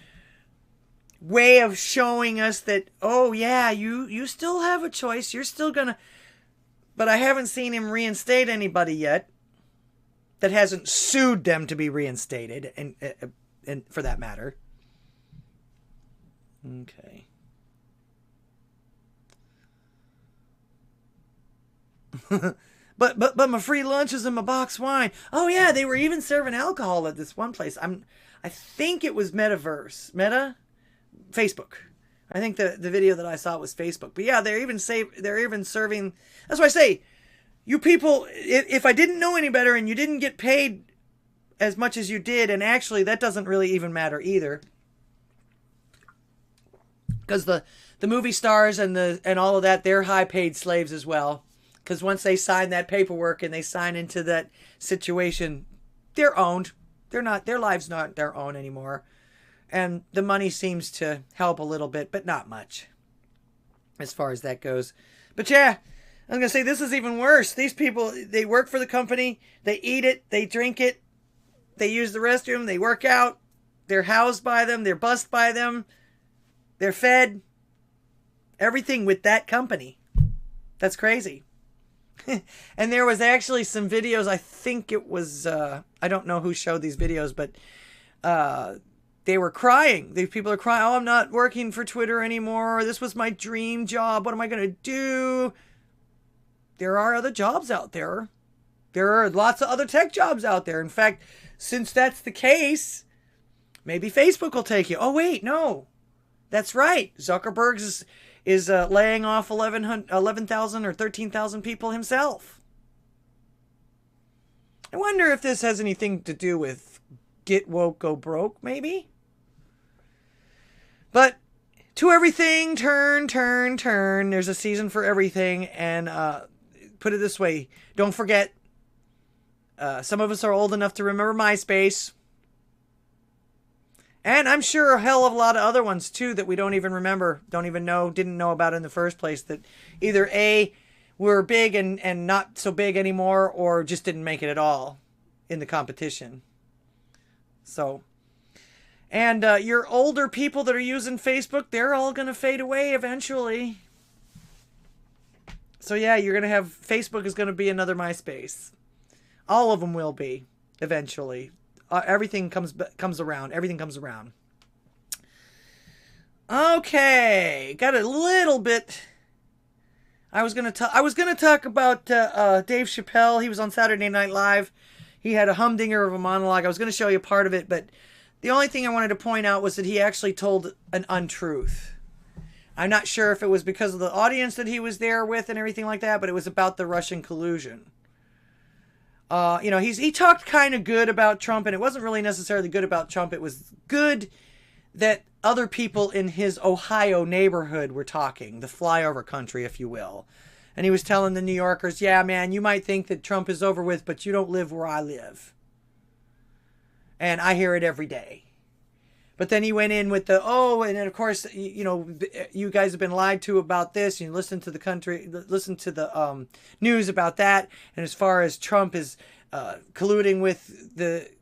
way of showing us that, oh yeah, you still have a choice. You're still gonna... But I haven't seen him reinstate anybody yet that hasn't sued them to be reinstated, and for that matter. Okay. But my free lunches and my box wine. Oh yeah, they were even serving alcohol at this one place. I think it was Facebook. I think the video that I saw was Facebook. But yeah, they're even serving. That's why I say, you people, if I didn't know any better and you didn't get paid as much as you did, and actually that doesn't really even matter either, because the movie stars and all of that, they're high paid slaves as well. Because once they sign that paperwork and they sign into that situation, they're owned. Their lives not their own anymore. And the money seems to help a little bit, but not much as far as that goes. But yeah, I'm going to say this is even worse. These people, they work for the company. They eat it. They drink it. They use the restroom. They work out. They're housed by them. They're bussed by them. They're fed. Everything with that company. That's crazy. And there was actually some videos, I think it was, I don't know who showed these videos, but they were crying. These people are crying, oh, I'm not working for Twitter anymore. This was my dream job. What am I going to do? There are other jobs out there. There are lots of other tech jobs out there. In fact, since that's the case, maybe Facebook will take you. Oh, wait, no. That's right. Zuckerberg is laying off 11,000 or 13,000 people himself. I wonder if this has anything to do with get woke, go broke, maybe? But to everything, turn. There's a season for everything. And put it this way, don't forget, some of us are old enough to remember MySpace. And I'm sure a hell of a lot of other ones, too, that we don't even remember, didn't know about in the first place, that either A, were big and not so big anymore, or just didn't make it at all in the competition. So, and your older people that are using Facebook, they're all going to fade away eventually. So yeah, you're going to have, Facebook is going to be another MySpace. All of them will be, eventually. Everything comes around. Everything comes around. Okay, got a little bit. I was gonna talk about Dave Chappelle. He was on Saturday Night Live. He had a humdinger of a monologue. I was gonna show you part of it, but the only thing I wanted to point out was that he actually told an untruth. I'm not sure if it was because of the audience that he was there with and everything like that, but it was about the Russian collusion. He talked kind of good about Trump, and it wasn't really necessarily good about Trump. It was good that other people in his Ohio neighborhood were talking, the flyover country, if you will. And he was telling the New Yorkers, yeah, man, you might think that Trump is over with, but you don't live where I live. And I hear it every day. But then he went in with and then of course, you guys have been lied to about this. You listen to the news about that. And as far as Trump is colluding with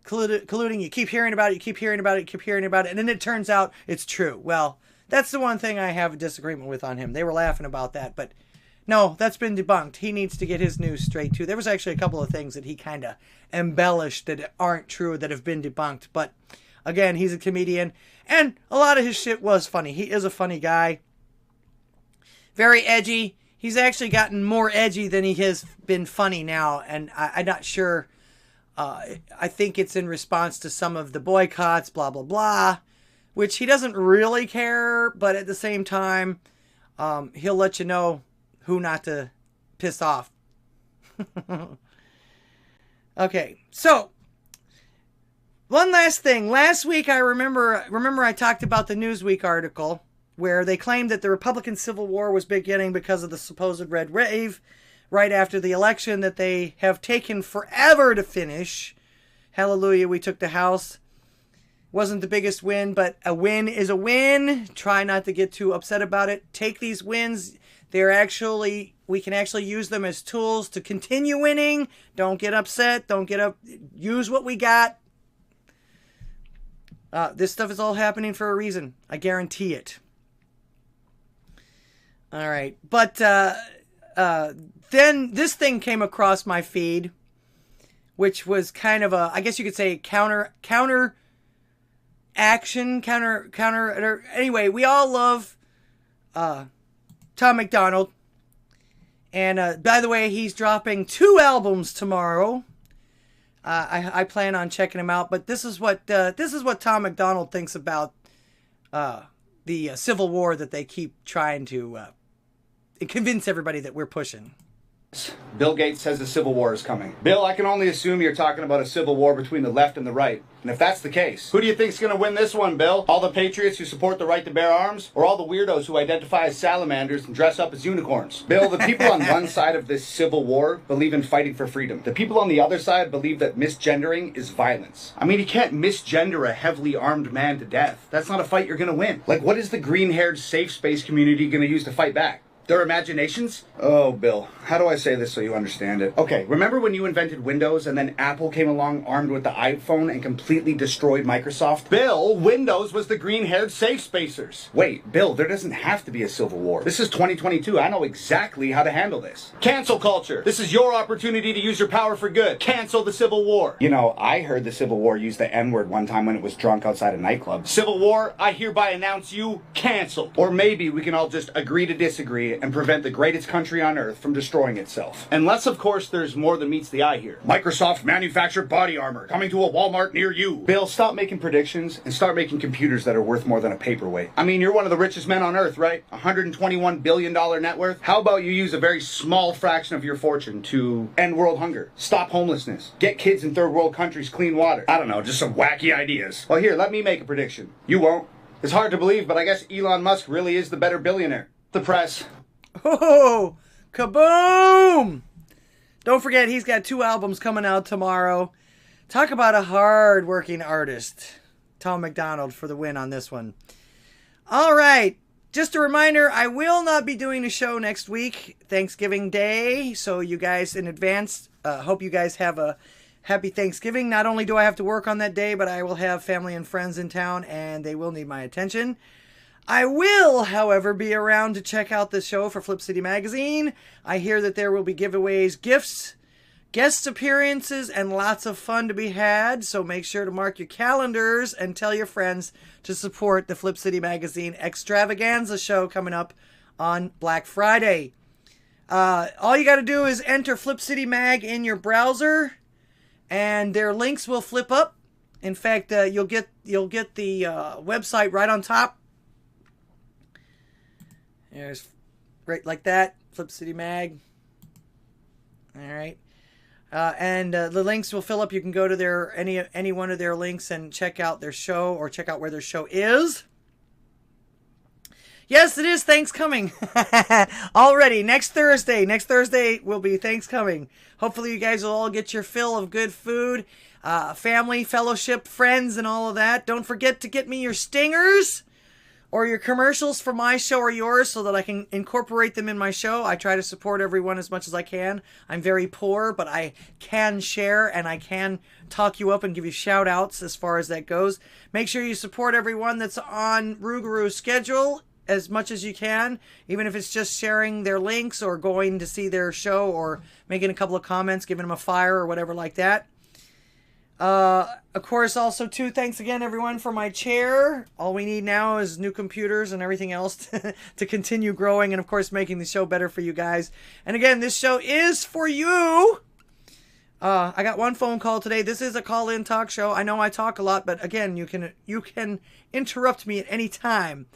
colluding, you keep hearing about it, and then it turns out it's true. Well, that's the one thing I have a disagreement with on him. They were laughing about that, but no, that's been debunked. He needs to get his news straight too. There was actually a couple of things that he kind of embellished that aren't true that have been debunked, but again, he's a comedian, and a lot of his shit was funny. He is a funny guy. Very edgy. He's actually gotten more edgy than he has been funny now, and I'm not sure. I think it's in response to some of the boycotts, blah, blah, blah, which he doesn't really care, but at the same time, he'll let you know who not to piss off. Okay, so one last thing. Last week, I remember I talked about the Newsweek article where they claimed that the Republican Civil War was beginning because of the supposed red wave right after the election that they have taken forever to finish. Hallelujah, we took the House. Wasn't the biggest win, but a win is a win. Try not to get too upset about it. Take these wins. We can actually use them as tools to continue winning. Don't get upset. Use what we got. This stuff is all happening for a reason. I guarantee it. All right. But then this thing came across my feed, which was kind of I guess you could say counter action. Anyway, we all love Tom MacDonald. And by the way, he's dropping 2 albums tomorrow. I plan on checking him out, but this is what Tom MacDonald thinks about the Civil War that they keep trying to convince everybody that we're pushing. Bill Gates says the Civil War is coming. Bill, I can only assume you're talking about a civil war between the left and the right. And if that's the case, who do you think's going to win this one, Bill? All the patriots who support the right to bear arms? Or all the weirdos who identify as salamanders and dress up as unicorns? Bill, the people on one side of this civil war believe in fighting for freedom. The people on the other side believe that misgendering is violence. I mean, you can't misgender a heavily armed man to death. That's not a fight you're going to win. Like, what is the green-haired safe space community going to use to fight back? Their imaginations? Oh, Bill, how do I say this so you understand it? Okay, remember when you invented Windows and then Apple came along armed with the iPhone and completely destroyed Microsoft? Bill, Windows was the green-haired safe spacers. Wait, Bill, there doesn't have to be a civil war. This is 2022. I know exactly how to handle this. Cancel culture. This is your opportunity to use your power for good. Cancel the Civil War. You know, I heard the Civil War use the N-word one time when it was drunk outside a nightclub. Civil War, I hereby announce you canceled. Or maybe we can all just agree to disagree and prevent the greatest country on earth from destroying itself. Unless, of course, there's more than meets the eye here. Microsoft manufactured body armor coming to a Walmart near you. Bill, stop making predictions and start making computers that are worth more than a paperweight. I mean, you're one of the richest men on earth, right? $121 billion net worth. How about you use a very small fraction of your fortune to end world hunger, stop homelessness, get kids in third world countries clean water? I don't know, just some wacky ideas. Well, here, let me make a prediction. You won't. It's hard to believe, but I guess Elon Musk really is the better billionaire. The press. Oh, kaboom! Don't forget, he's got 2 albums coming out tomorrow. Talk about a hard-working artist. Tom MacDonald for the win on this one. All right. Just a reminder, I will not be doing a show next week, Thanksgiving Day. So you guys in advance, hope you guys have a happy Thanksgiving. Not only do I have to work on that day, but I will have family and friends in town, and they will need my attention. I will, however, be around to check out the show for Flip City Magazine. I hear that there will be giveaways, gifts, guest appearances, and lots of fun to be had. So make sure to mark your calendars and tell your friends to support the Flip City Magazine Extravaganza show coming up on Black Friday. All you got to do is enter Flip City Mag in your browser, and their links will flip up. In fact, you'll get the website right on top. There's right like that, Flip City Mag. All right. And the links will fill up. You can go to their any one of their links and check out their show or check out where their show is. Yes, it is Thanksgiving already. Next Thursday will be Thanksgiving. Hopefully you guys will all get your fill of good food, family, fellowship, friends, and all of that. Don't forget to get me your stingers or your commercials for my show or yours so that I can incorporate them in my show. I try to support everyone as much as I can. I'm very poor, but I can share and I can talk you up and give you shout outs as far as that goes. Make sure you support everyone that's on Rougarou's schedule as much as you can, even if it's just sharing their links or going to see their show or making a couple of comments, giving them a fire or whatever like that. Of course, also, too, thanks again, everyone, for my chair. All we need now is new computers and everything else to continue growing and, of course, making the show better for you guys. And again, this show is for you. I got one phone call today. This is a call-in talk show. I know I talk a lot, but again, you can interrupt me at any time.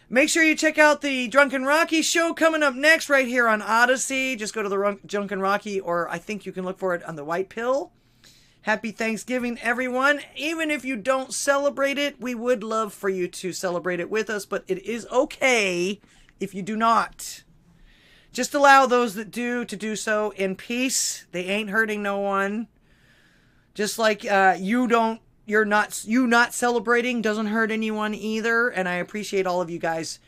Make sure you check out the Drunken Rocky show coming up next right here on Odysee. Just go to the Drunken Rocky, or I think you can look for it on the White Pill. Happy Thanksgiving, everyone. Even if you don't celebrate it, we would love for you to celebrate it with us, but it is okay if you do not. Just allow those that do to do so in peace. They ain't hurting no one. Just like you not celebrating doesn't hurt anyone either, and I appreciate all of you guys.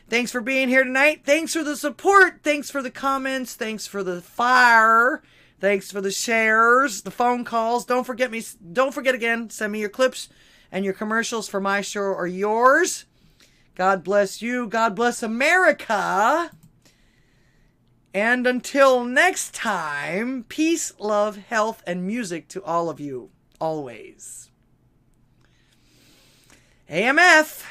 Thanks for being here tonight. Thanks for the support. Thanks for the comments. Thanks for the fire. Thanks for the shares, the phone calls. Don't forget again, send me your clips and your commercials for my show or yours. God bless you. God bless America. And until next time, peace, love, health, and music to all of you, always. AMF.